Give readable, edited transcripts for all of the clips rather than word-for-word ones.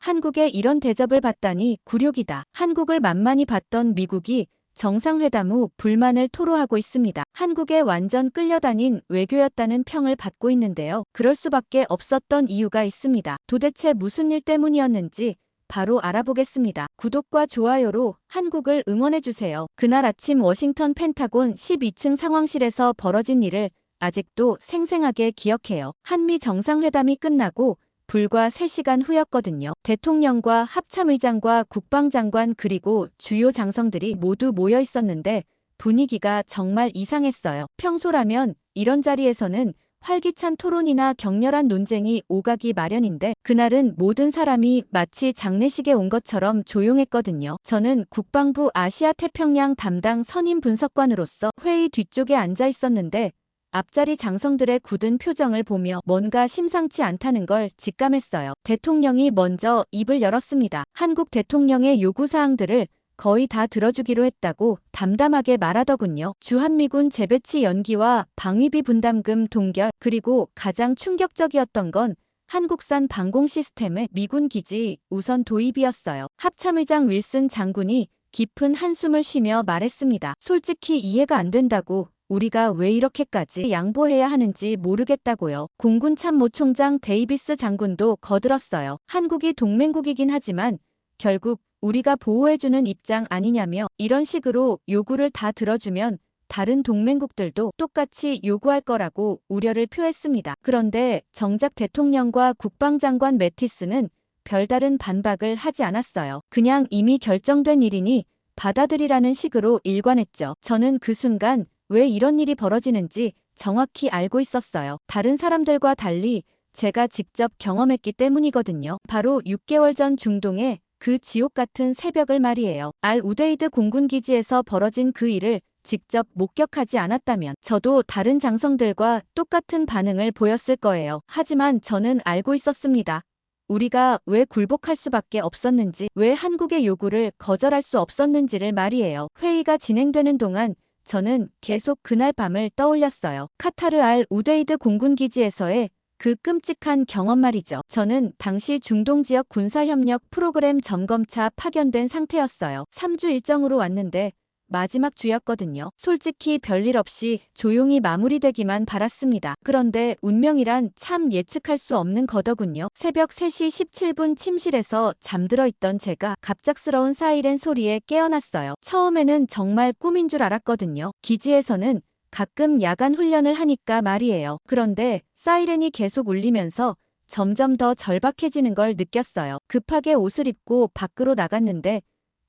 한국에 이런 대접을 받다니 굴욕이다. 한국을 만만히 봤던 미국이 정상회담 후 불만을 토로하고 있습니다. 한국에 완전 끌려다닌 외교였다는 평을 받고 있는데요. 그럴 수밖에 없었던 이유가 있습니다. 도대체 무슨 일 때문이었는지 바로 알아보겠습니다. 구독과 좋아요로 한국을 응원해주세요. 그날 아침 워싱턴 펜타곤 12층 상황실에서 벌어진 일을 아직도 생생하게 기억해요. 한미 정상회담이 끝나고 불과 3시간 후였거든요. 대통령과 합참의장과 국방장관 그리고 주요 장성들이 모두 모여 있었는데 분위기가 정말 이상했어요. 평소라면 이런 자리에서는 활기찬 토론이나 격렬한 논쟁이 오가기 마련인데 그날은 모든 사람이 마치 장례식에 온 것처럼 조용했거든요. 저는 국방부 아시아 태평양 담당 선임 분석관으로서 회의 뒤쪽에 앉아 있었는데 앞자리 장성들의 굳은 표정을 보며 뭔가 심상치 않다는 걸 직감했어요. 대통령이 먼저 입을 열었습니다. 한국 대통령의 요구사항들을 거의 다 들어주기로 했다고 담담하게 말하더군요. 주한미군 재배치 연기와 방위비 분담금 동결, 그리고 가장 충격적이었던 건 한국산 방공 시스템의 미군 기지 우선 도입이었어요. 합참의장 윌슨 장군이 깊은 한숨을 쉬며 말했습니다. 솔직히 이해가 안 된다고. 우리가 왜 이렇게까지 양보해야 하는지 모르겠다고요. 공군 참모총장 데이비스 장군도 거들었어요. 한국이 동맹국이긴 하지만 결국 우리가 보호해주는 입장 아니냐며 이런 식으로 요구를 다 들어주면 다른 동맹국들도 똑같이 요구할 거라고 우려를 표했습니다. 그런데 정작 대통령과 국방장관 매티스는 별다른 반박을 하지 않았어요. 그냥 이미 결정된 일이니 받아들이라는 식으로 일관했죠. 저는 그 순간 왜 이런 일이 벌어지는지 정확히 알고 있었어요. 다른 사람들과 달리 제가 직접 경험했기 때문이거든요. 바로 6개월 전 중동의 그 지옥 같은 새벽을 말이에요. 알 우데이드 공군기지에서 벌어진 그 일을 직접 목격하지 않았다면 저도 다른 장성들과 똑같은 반응을 보였을 거예요. 하지만 저는 알고 있었습니다. 우리가 왜 굴복할 수밖에 없었는지, 왜 한국의 요구를 거절할 수 없었는지를 말이에요. 회의가 진행되는 동안 저는 계속 그날 밤을 떠올렸어요. 카타르 알 우데이드 공군기지에서의 그 끔찍한 경험 말이죠. 저는 당시 중동 지역 군사협력 프로그램 점검차 파견된 상태였어요. 3주 일정으로 왔는데 마지막 주였거든요. 솔직히 별일 없이 조용히 마무리되기만 바랐습니다. 그런데 운명이란 참 예측할 수 없는 거더군요. 새벽 3시 17분 침실에서 잠들어 있던 제가 갑작스러운 사이렌 소리에 깨어났어요. 처음에는 정말 꿈인 줄 알았거든요. 기지에서는 가끔 야간 훈련을 하니까 말이에요. 그런데 사이렌이 계속 울리면서 점점 더 절박해지는 걸 느꼈어요. 급하게 옷을 입고 밖으로 나갔는데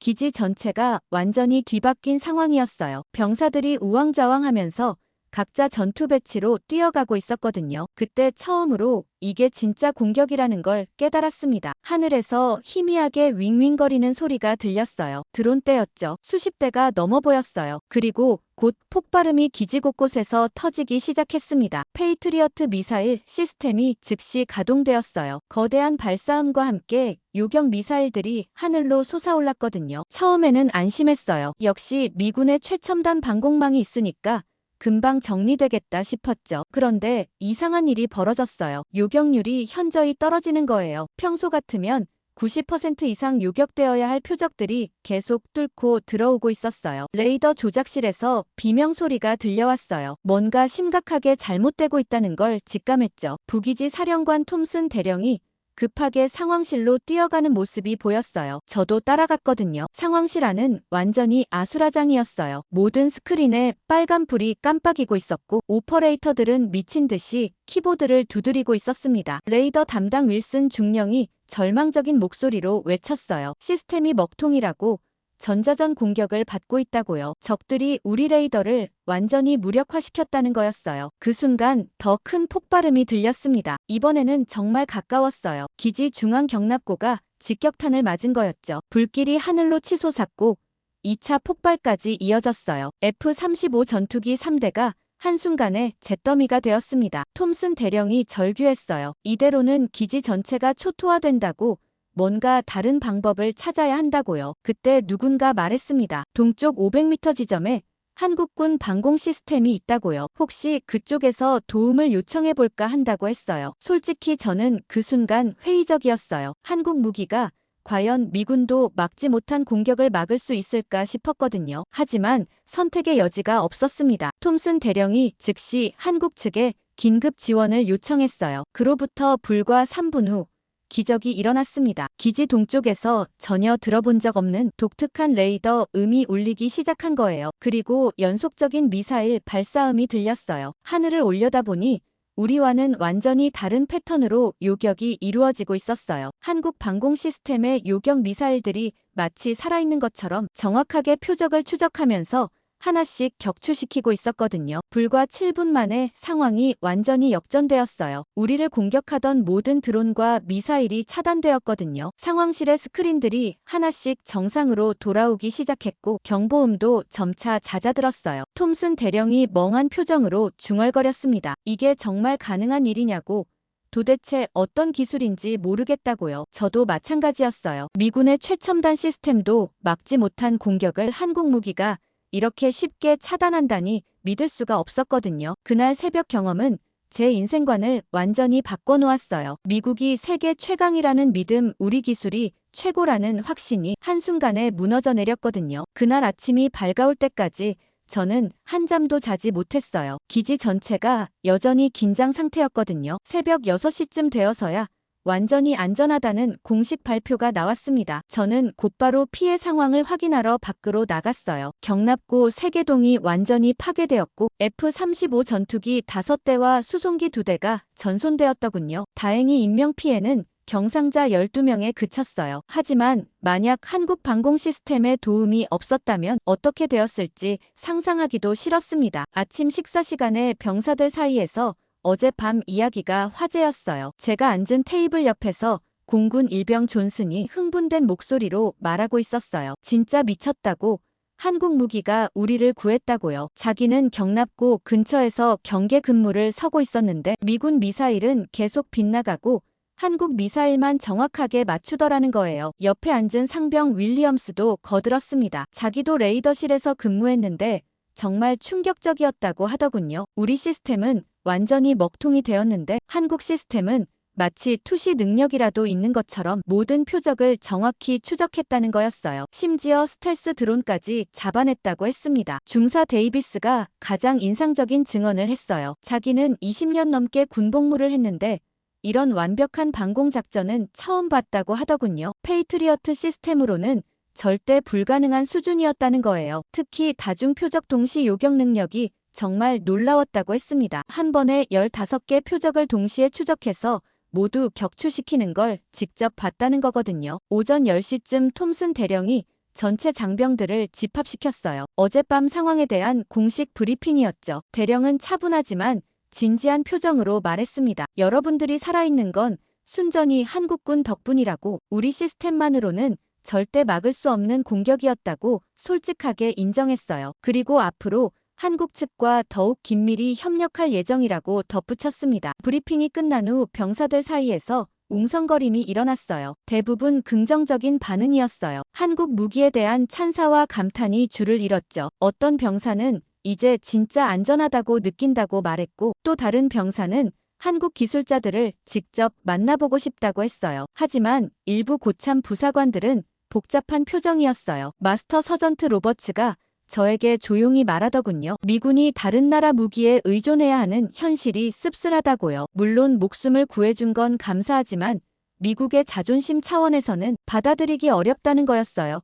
기지 전체가 완전히 뒤바뀐 상황이었어요. 병사들이 우왕좌왕하면서 각자 전투 배치로 뛰어가고 있었거든요. 그때 처음으로 이게 진짜 공격이라는 걸 깨달았습니다. 하늘에서 희미하게 윙윙거리는 소리가 들렸어요. 드론 때였죠. 수십 대가 넘어 보였어요. 그리고 곧 폭발음이 기지 곳곳에서 터지기 시작했습니다. 페이트리어트 미사일 시스템이 즉시 가동되었어요. 거대한 발사음과 함께 요격 미사일들이 하늘로 솟아올랐거든요. 처음에는 안심했어요. 역시 미군의 최첨단 방공망이 있으니까 금방 정리되겠다 싶었죠. 그런데 이상한 일이 벌어졌어요. 요격률이 현저히 떨어지는 거예요. 평소 같으면 90% 이상 요격되어야 할 표적들이 계속 뚫고 들어오고 있었어요. 레이더 조작실에서 비명 소리가 들려왔어요. 뭔가 심각하게 잘못되고 있다는 걸 직감했죠. 부기지 사령관 톰슨 대령이 급하게 상황실로 뛰어가는 모습이 보였어요. 저도 따라갔거든요. 상황실 안은 완전히 아수라장이었어요. 모든 스크린에 빨간 불이 깜빡이고 있었고 오퍼레이터들은 미친 듯이 키보드를 두드리고 있었습니다. 레이더 담당 윌슨 중령이 절망적인 목소리로 외쳤어요. 시스템이 먹통이라고. 전자전 공격을 받고 있다고요. 적들이 우리 레이더를 완전히 무력화시켰다는 거였어요. 그 순간 더 큰 폭발음이 들렸습니다. 이번에는 정말 가까웠어요. 기지 중앙 경납고가 직격탄을 맞은 거였죠. 불길이 하늘로 치솟았고 2차 폭발까지 이어졌어요. F-35 전투기 3대가 한순간에 잿더미가 되었습니다. 톰슨 대령이 절규했어요. 이대로는 기지 전체가 초토화된다고 뭔가 다른 방법을 찾아야 한다고요. 그때 누군가 말했습니다. 동쪽 500m 지점에 한국군 방공 시스템이 있다고요. 혹시 그쪽에서 도움을 요청해볼까 한다고 했어요. 솔직히 저는 그 순간 회의적이었어요. 한국 무기가 과연 미군도 막지 못한 공격을 막을 수 있을까 싶었거든요. 하지만 선택의 여지가 없었습니다. 톰슨 대령이 즉시 한국 측에 긴급 지원을 요청했어요. 그로부터 불과 3분 후 기적이 일어났습니다. 기지 동쪽에서 전혀 들어본 적 없는 독특한 레이더 음이 울리기 시작한 거예요. 그리고 연속적인 미사일 발사음이 들렸어요. 하늘을 올려다보니 우리와는 완전히 다른 패턴으로 요격이 이루어지고 있었어요. 한국 방공 시스템의 요격 미사일들이 마치 살아있는 것처럼 정확하게 표적을 추적하면서 하나씩 격추시키고 있었거든요. 불과 7분 만에 상황이 완전히 역전되었어요. 우리를 공격하던 모든 드론과 미사일이 차단되었거든요. 상황실의 스크린들이 하나씩 정상으로 돌아오기 시작했고 경보음도 점차 잦아들었어요. 톰슨 대령이 멍한 표정으로 중얼거렸습니다. 이게 정말 가능한 일이냐고. 도대체 어떤 기술인지 모르겠다고요. 저도 마찬가지였어요. 미군의 최첨단 시스템도 막지 못한 공격을 한국 무기가 이렇게 쉽게 차단한다니 믿을 수가 없었거든요. 그날 새벽 경험은 제 인생관을 완전히 바꿔놓았어요. 미국이 세계 최강이라는 믿음, 우리 기술이 최고라는 확신이 한순간에 무너져 내렸거든요. 그날 아침이 밝아올 때까지 저는 한잠도 자지 못했어요. 기지 전체가 여전히 긴장 상태였거든요. 새벽 6시쯤 되어서야 완전히 안전하다는 공식 발표가 나왔습니다. 저는 곧바로 피해 상황을 확인하러 밖으로 나갔어요. 경납고 세계동이 완전히 파괴되었고 F-35 전투기 5대와 수송기 2대가 전손되었더군요. 다행히 인명피해는 경상자 12명에 그쳤어요. 하지만 만약 한국 방공 시스템의 도움이 없었다면 어떻게 되었을지 상상하기도 싫었습니다. 아침 식사 시간에 병사들 사이에서 어젯밤 이야기가 화제였어요. 제가 앉은 테이블 옆에서 공군 일병 존슨이 흥분된 목소리로 말하고 있었어요. 진짜 미쳤다고. 한국 무기가 우리를 구했다고요. 자기는 경납고 근처에서 경계 근무를 서고 있었는데 미군 미사일은 계속 빗나가고 한국 미사일만 정확하게 맞추더라는 거예요. 옆에 앉은 상병 윌리엄스도 거들었습니다. 자기도 레이더실에서 근무했는데 정말 충격적이었다고 하더군요. 우리 시스템은 완전히 먹통이 되었는데 한국 시스템은 마치 투시 능력이라도 있는 것처럼 모든 표적을 정확히 추적했다는 거였어요. 심지어 스텔스 드론까지 잡아냈다고 했습니다. 중사 데이비스가 가장 인상적인 증언을 했어요. 자기는 20년 넘게 군복무를 했는데 이런 완벽한 방공 작전은 처음 봤다고 하더군요. 페이트리어트 시스템으로는 절대 불가능한 수준이었다는 거예요. 특히 다중 표적 동시 요격 능력이 정말 놀라웠다고 했습니다. 한 번에 15개 표적을 동시에 추적해서 모두 격추시키는 걸 직접 봤다는 거거든요. 오전 10시쯤 톰슨 대령이 전체 장병들을 집합시켰어요. 어젯밤 상황에 대한 공식 브리핑이었죠. 대령은 차분하지만 진지한 표정으로 말했습니다. 여러분들이 살아있는 건 순전히 한국군 덕분이라고. 우리 시스템만으로는 절대 막을 수 없는 공격이었다고 솔직하게 인정했어요. 그리고 앞으로 한국 측과 더욱 긴밀히 협력할 예정이라고 덧붙였습니다. 브리핑이 끝난 후 병사들 사이에서 웅성거림이 일어났어요. 대부분 긍정적인 반응이었어요. 한국 무기에 대한 찬사와 감탄이 줄을 이뤘죠. 어떤 병사는 이제 진짜 안전하다고 느낀다고 말했고 또 다른 병사는 한국 기술자들을 직접 만나보고 싶다고 했어요. 하지만 일부 고참 부사관들은 복잡한 표정이었어요. 마스터 서전트 로버츠가 저에게 조용히 말하더군요. 미군이 다른 나라 무기에 의존해야 하는 현실이 씁쓸하다고요. 물론 목숨을 구해준 건 감사하지만 미국의 자존심 차원에서는 받아들이기 어렵다는 거였어요.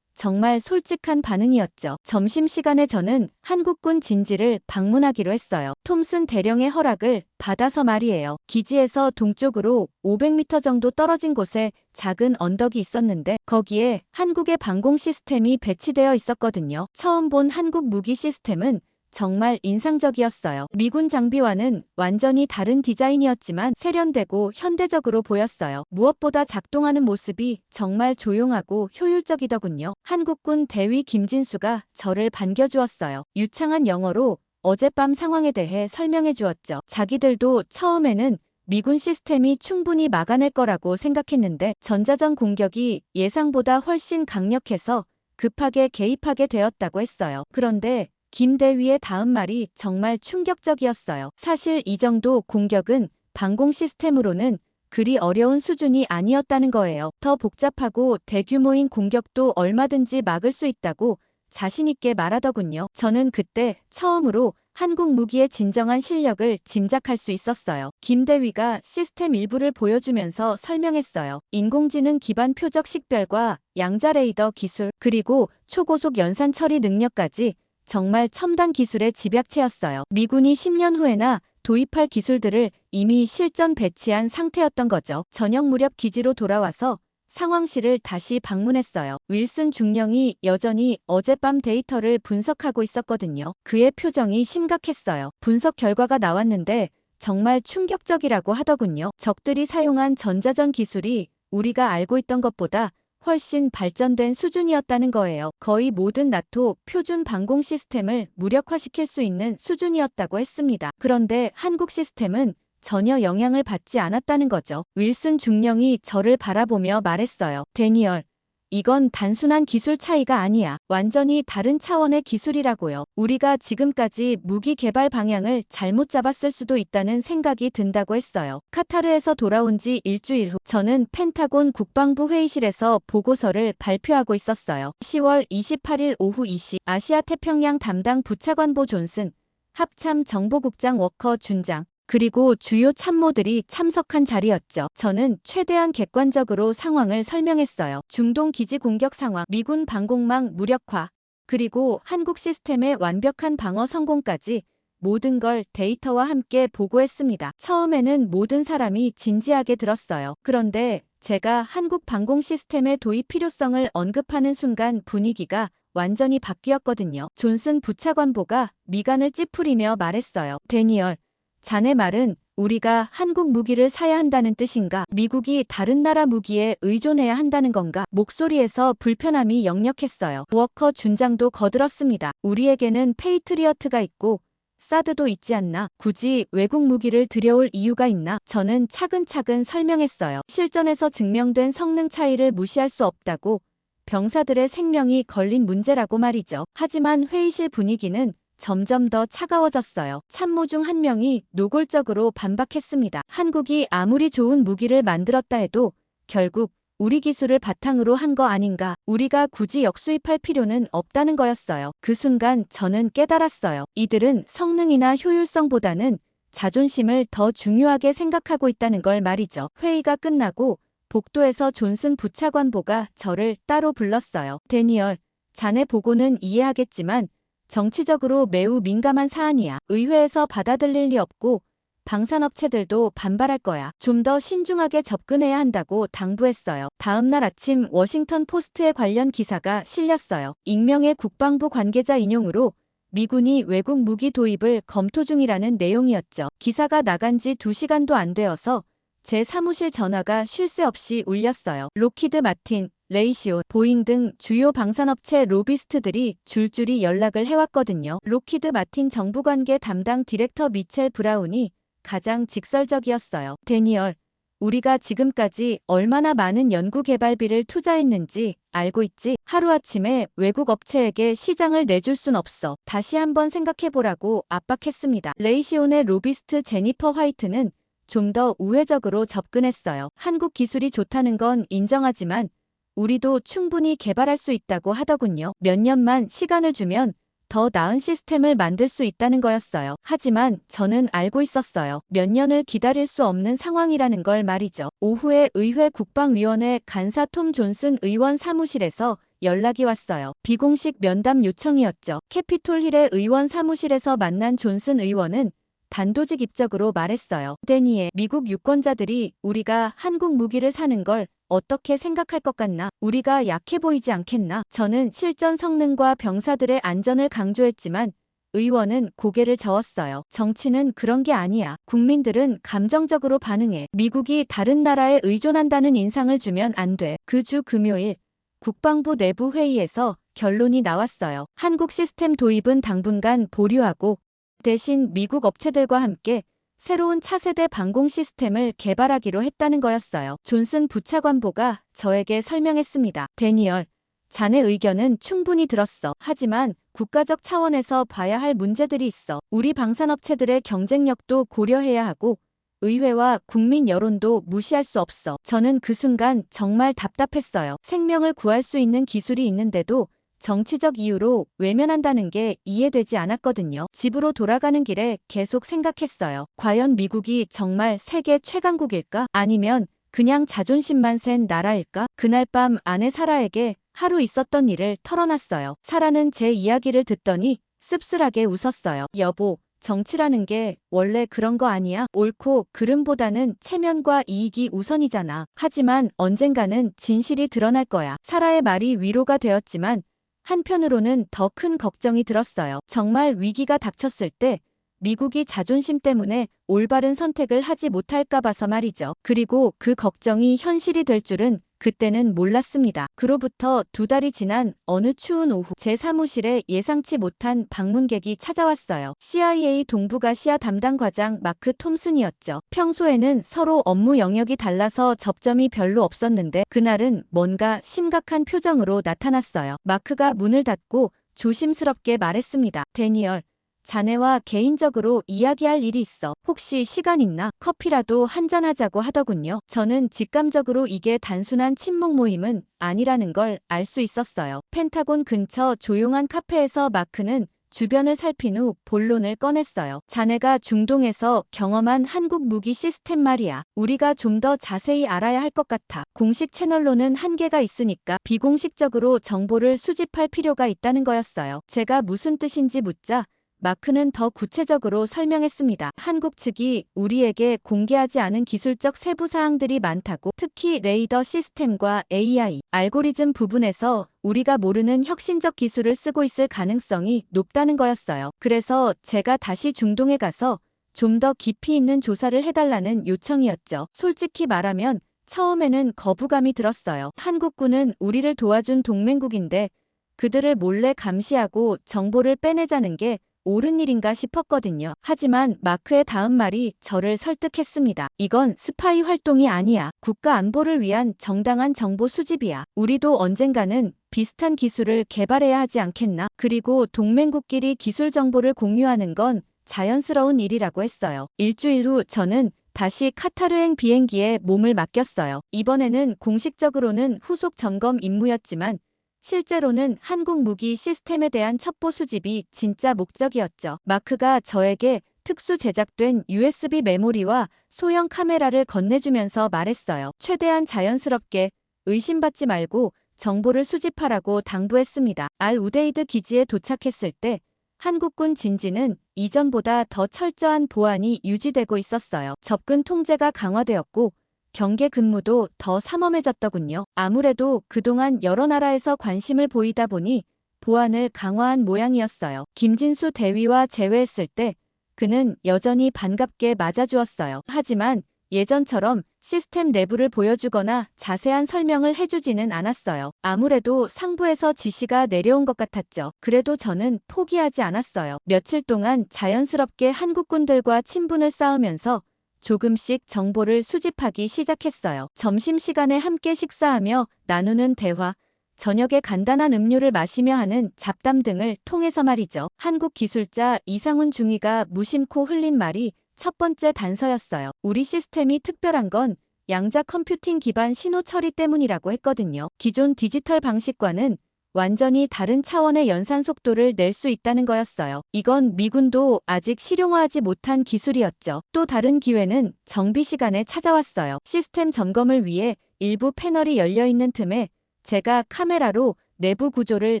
정말 솔직한 반응이었죠. 점심시간에 저는 한국군 진지를 방문하기로 했어요. 톰슨 대령의 허락을 받아서 말이에요. 기지에서 동쪽으로 500m 정도 떨어진 곳에 작은 언덕이 있었는데 거기에 한국의 방공 시스템이 배치되어 있었거든요. 처음 본 한국 무기 시스템은 정말 인상적이었어요. 미군 장비와는 완전히 다른 디자인이었지만 세련되고 현대적으로 보였어요. 무엇보다 작동하는 모습이 정말 조용하고 효율적이더군요. 한국군 대위 김진수가 저를 반겨주었어요. 유창한 영어로 어젯밤 상황에 대해 설명해 주었죠. 자기들도 처음에는 미군 시스템이 충분히 막아낼 거라고 생각했는데 전자전 공격이 예상보다 훨씬 강력해서 급하게 개입하게 되었다고 했어요. 그런데 김대위의 다음 말이 정말 충격적이었어요. 사실 이 정도 공격은 방공 시스템으로는 그리 어려운 수준이 아니었다는 거예요. 더 복잡하고 대규모인 공격도 얼마든지 막을 수 있다고 자신있게 말하더군요. 저는 그때 처음으로 한국 무기의 진정한 실력을 짐작할 수 있었어요. 김대위가 시스템 일부를 보여주면서 설명했어요. 인공지능 기반 표적 식별과 양자 레이더 기술, 그리고 초고속 연산 처리 능력까지 정말 첨단 기술의 집약체였어요. 미군이 10년 후에나 도입할 기술들을 이미 실전 배치한 상태였던 거죠. 저녁 무렵 기지로 돌아와서 상황실을 다시 방문했어요. 윌슨 중령이 여전히 어젯밤 데이터를 분석하고 있었거든요. 그의 표정이 심각했어요. 분석 결과가 나왔는데 정말 충격적이라고 하더군요. 적들이 사용한 전자전 기술이 우리가 알고 있던 것보다 훨씬 발전된 수준이었다는 거예요. 거의 모든 나토 표준 방공 시스템을 무력화시킬 수 있는 수준이었다고 했습니다. 그런데 한국 시스템은 전혀 영향을 받지 않았다는 거죠. 윌슨 중령이 저를 바라보며 말했어요. 데니얼, 이건 단순한 기술 차이가 아니야. 완전히 다른 차원의 기술이라고요. 우리가 지금까지 무기 개발 방향을 잘못 잡았을 수도 있다는 생각이 든다고 했어요. 카타르에서 돌아온 지 일주일 후 저는 펜타곤 국방부 회의실에서 보고서를 발표하고 있었어요. 10월 28일 오후 2시 아시아 태평양 담당 부차관보 존슨, 합참 정보국장 워커 준장, 그리고 주요 참모들이 참석한 자리였죠. 저는 최대한 객관적으로 상황을 설명했어요. 중동 기지 공격 상황, 미군 방공망 무력화, 그리고 한국 시스템의 완벽한 방어 성공까지 모든 걸 데이터와 함께 보고했습니다. 처음에는 모든 사람이 진지하게 들었어요. 그런데 제가 한국 방공 시스템의 도입 필요성을 언급하는 순간 분위기가 완전히 바뀌었거든요. 존슨 부차관보가 미간을 찌푸리며 말했어요. 데니얼, 자네 말은 우리가 한국 무기를 사야 한다는 뜻인가? 미국이 다른 나라 무기에 의존해야 한다는 건가? 목소리에서 불편함이 역력했어요. 워커 준장도 거들었습니다. 우리에게는 페이트리어트가 있고 사드도 있지 않나? 굳이 외국 무기를 들여올 이유가 있나? 저는 차근차근 설명했어요. 실전에서 증명된 성능 차이를 무시할 수 없다고. 병사들의 생명이 걸린 문제라고 말이죠. 하지만 회의실 분위기는 점점 더 차가워졌어요. 참모 중 한 명이 노골적으로 반박했습니다. 한국이 아무리 좋은 무기를 만들었다 해도 결국 우리 기술을 바탕으로 한 거 아닌가? 우리가 굳이 역수입할 필요는 없다는 거였어요. 그 순간 저는 깨달았어요. 이들은 성능이나 효율성보다는 자존심을 더 중요하게 생각하고 있다는 걸 말이죠. 회의가 끝나고 복도에서 존슨 부차관보가 저를 따로 불렀어요. 데니얼, 자네 보고는 이해하겠지만 정치적으로 매우 민감한 사안이야. 의회에서 받아들일 리 없고 방산업체들도 반발할 거야. 좀 더 신중하게 접근해야 한다고 당부했어요. 다음 날 아침 워싱턴 포스트에 관련 기사가 실렸어요. 익명의 국방부 관계자 인용으로 미군이 외국 무기 도입을 검토 중이라는 내용이었죠. 기사가 나간 지 2시간도 안 되어서 제 사무실 전화가 쉴 새 없이 울렸어요. 록히드 마틴, 레이시온, 보잉 등 주요 방산업체 로비스트들이 줄줄이 연락을 해왔거든요. 록히드 마틴 정부관계 담당 디렉터 미첼 브라운이 가장 직설적이었어요. 데니얼, 우리가 지금까지 얼마나 많은 연구개발비를 투자했는지 알고 있지? 하루아침에 외국 업체에게 시장을 내줄 순 없어. 다시 한번 생각해보라고 압박했습니다. 레이시온의 로비스트 제니퍼 화이트는 좀 더 우회적으로 접근했어요. 한국 기술이 좋다는 건 인정하지만 우리도 충분히 개발할 수 있다고 하더군요. 몇 년만 시간을 주면 더 나은 시스템을 만들 수 있다는 거였어요. 하지만 저는 알고 있었어요. 몇 년을 기다릴 수 없는 상황이라는 걸 말이죠. 오후에 의회 국방위원회 간사 톰 존슨 의원 사무실에서 연락이 왔어요. 비공식 면담 요청이었죠. 캐피톨 힐의 의원 사무실에서 만난 존슨 의원은 단도직 입적으로 말했어요. 데니에, 미국 유권자들이 우리가 한국 무기를 사는 걸 어떻게 생각할 것 같나? 우리가 약해 보이지 않겠나? 저는 실전 성능과 병사들의 안전을 강조했지만 의원은 고개를 저었어요. 정치는 그런 게 아니야. 국민들은 감정적으로 반응해. 미국이 다른 나라에 의존한다는 인상을 주면 안 돼. 그 주 금요일 국방부 내부 회의에서 결론이 나왔어요. 한국 시스템 도입은 당분간 보류하고 대신 미국 업체들과 함께 새로운 차세대 방공 시스템을 개발하기로 했다는 거였어요. 존슨 부차관보가 저에게 설명했습니다. 데니얼, 자네 의견은 충분히 들었어. 하지만 국가적 차원에서 봐야 할 문제들이 있어. 우리 방산업체들의 경쟁력도 고려해야 하고 의회와 국민 여론도 무시할 수 없어. 저는 그 순간 정말 답답했어요. 생명을 구할 수 있는 기술이 있는데도 정치적 이유로 외면한다는 게 이해되지 않았거든요. 집으로 돌아가는 길에 계속 생각했어요. 과연 미국이 정말 세계 최강국일까? 아니면 그냥 자존심만 센 나라일까? 그날 밤 아내 사라에게 하루 있었던 일을 털어놨어요. 사라는 제 이야기를 듣더니 씁쓸하게 웃었어요. 여보, 정치라는 게 원래 그런 거 아니야? 옳고 그름보다는 체면과 이익이 우선이잖아. 하지만 언젠가는 진실이 드러날 거야. 사라의 말이 위로가 되었지만 한편으로는 더 큰 걱정이 들었어요. 정말 위기가 닥쳤을 때 미국이 자존심 때문에 올바른 선택을 하지 못할까 봐서 말이죠. 그리고 그 걱정이 현실이 될 줄은 그때는 몰랐습니다. 그로부터 2달이 지난 어느 추운 오후 제 사무실에 예상치 못한 방문객이 찾아왔어요. CIA 동북아시아 담당 과장 마크 톰슨이었죠. 평소에는 서로 업무 영역이 달라서 접점이 별로 없었는데 그날은 뭔가 심각한 표정으로 나타났어요. 마크가 문을 닫고 조심스럽게 말했습니다. 데니얼, 자네와 개인적으로 이야기할 일이 있어. 혹시 시간 있나? 커피라도 한잔하자고 하더군요. 저는 직감적으로 이게 단순한 친목 모임은 아니라는 걸 알 수 있었어요. 펜타곤 근처 조용한 카페에서 마크는 주변을 살핀 후 본론을 꺼냈어요. 자네가 중동에서 경험한 한국 무기 시스템 말이야. 우리가 좀 더 자세히 알아야 할 것 같아. 공식 채널로는 한계가 있으니까 비공식적으로 정보를 수집할 필요가 있다는 거였어요. 제가 무슨 뜻인지 묻자 마크는 더 구체적으로 설명했습니다. 한국 측이 우리에게 공개하지 않은 기술적 세부 사항들이 많다고, 특히 레이더 시스템과 AI, 알고리즘 부분에서 우리가 모르는 혁신적 기술을 쓰고 있을 가능성이 높다는 거였어요. 그래서 제가 다시 중동에 가서 좀 더 깊이 있는 조사를 해달라는 요청이었죠. 솔직히 말하면 처음에는 거부감이 들었어요. 한국군은 우리를 도와준 동맹국인데 그들을 몰래 감시하고 정보를 빼내자는 게 옳은 일인가 싶었거든요. 하지만 마크의 다음 말이 저를 설득했습니다. 이건 스파이 활동이 아니야. 국가 안보를 위한 정당한 정보 수집이야. 우리도 언젠가는 비슷한 기술을 개발해야 하지 않겠나? 그리고 동맹국끼리 기술 정보를 공유하는 건 자연스러운 일이라고 했어요. 일주일 후 저는 다시 카타르행 비행기에 몸을 맡겼어요. 이번에는 공식적으로는 후속 점검 임무였지만 실제로는 한국 무기 시스템에 대한 첩보 수집이 진짜 목적이었죠. 마크가 저에게 특수 제작된 USB 메모리와 소형 카메라를 건네주면서 말했어요. 최대한 자연스럽게 의심받지 말고 정보를 수집하라고 당부했습니다. 알 우데이드 기지에 도착했을 때 한국군 진지는 이전보다 더 철저한 보안이 유지되고 있었어요. 접근 통제가 강화되었고 경계 근무도 더 삼엄해졌더군요. 아무래도 그동안 여러 나라에서 관심을 보이다 보니 보안을 강화한 모양이었어요. 김진수 대위와 재회했을 때 그는 여전히 반갑게 맞아주었어요. 하지만 예전처럼 시스템 내부를 보여주거나 자세한 설명을 해주지는 않았어요. 아무래도 상부에서 지시가 내려온 것 같았죠. 그래도 저는 포기하지 않았어요. 며칠 동안 자연스럽게 한국군들과 친분을 쌓으면서 조금씩 정보를 수집하기 시작했어요. 점심시간에 함께 식사하며 나누는 대화, 저녁에 간단한 음료를 마시며 하는 잡담 등을 통해서 말이죠. 한국 기술자 이상훈 중위가 무심코 흘린 말이 첫 번째 단서였어요. 우리 시스템이 특별한 건 양자 컴퓨팅 기반 신호 처리 때문이라고 했거든요. 기존 디지털 방식과는 완전히 다른 차원의 연산 속도를 낼 수 있다는 거였어요. 이건 미군도 아직 실용화하지 못한 기술이었죠. 또 다른 기회는 정비 시간에 찾아왔어요. 시스템 점검을 위해 일부 패널이 열려있는 틈에 제가 카메라로 내부 구조를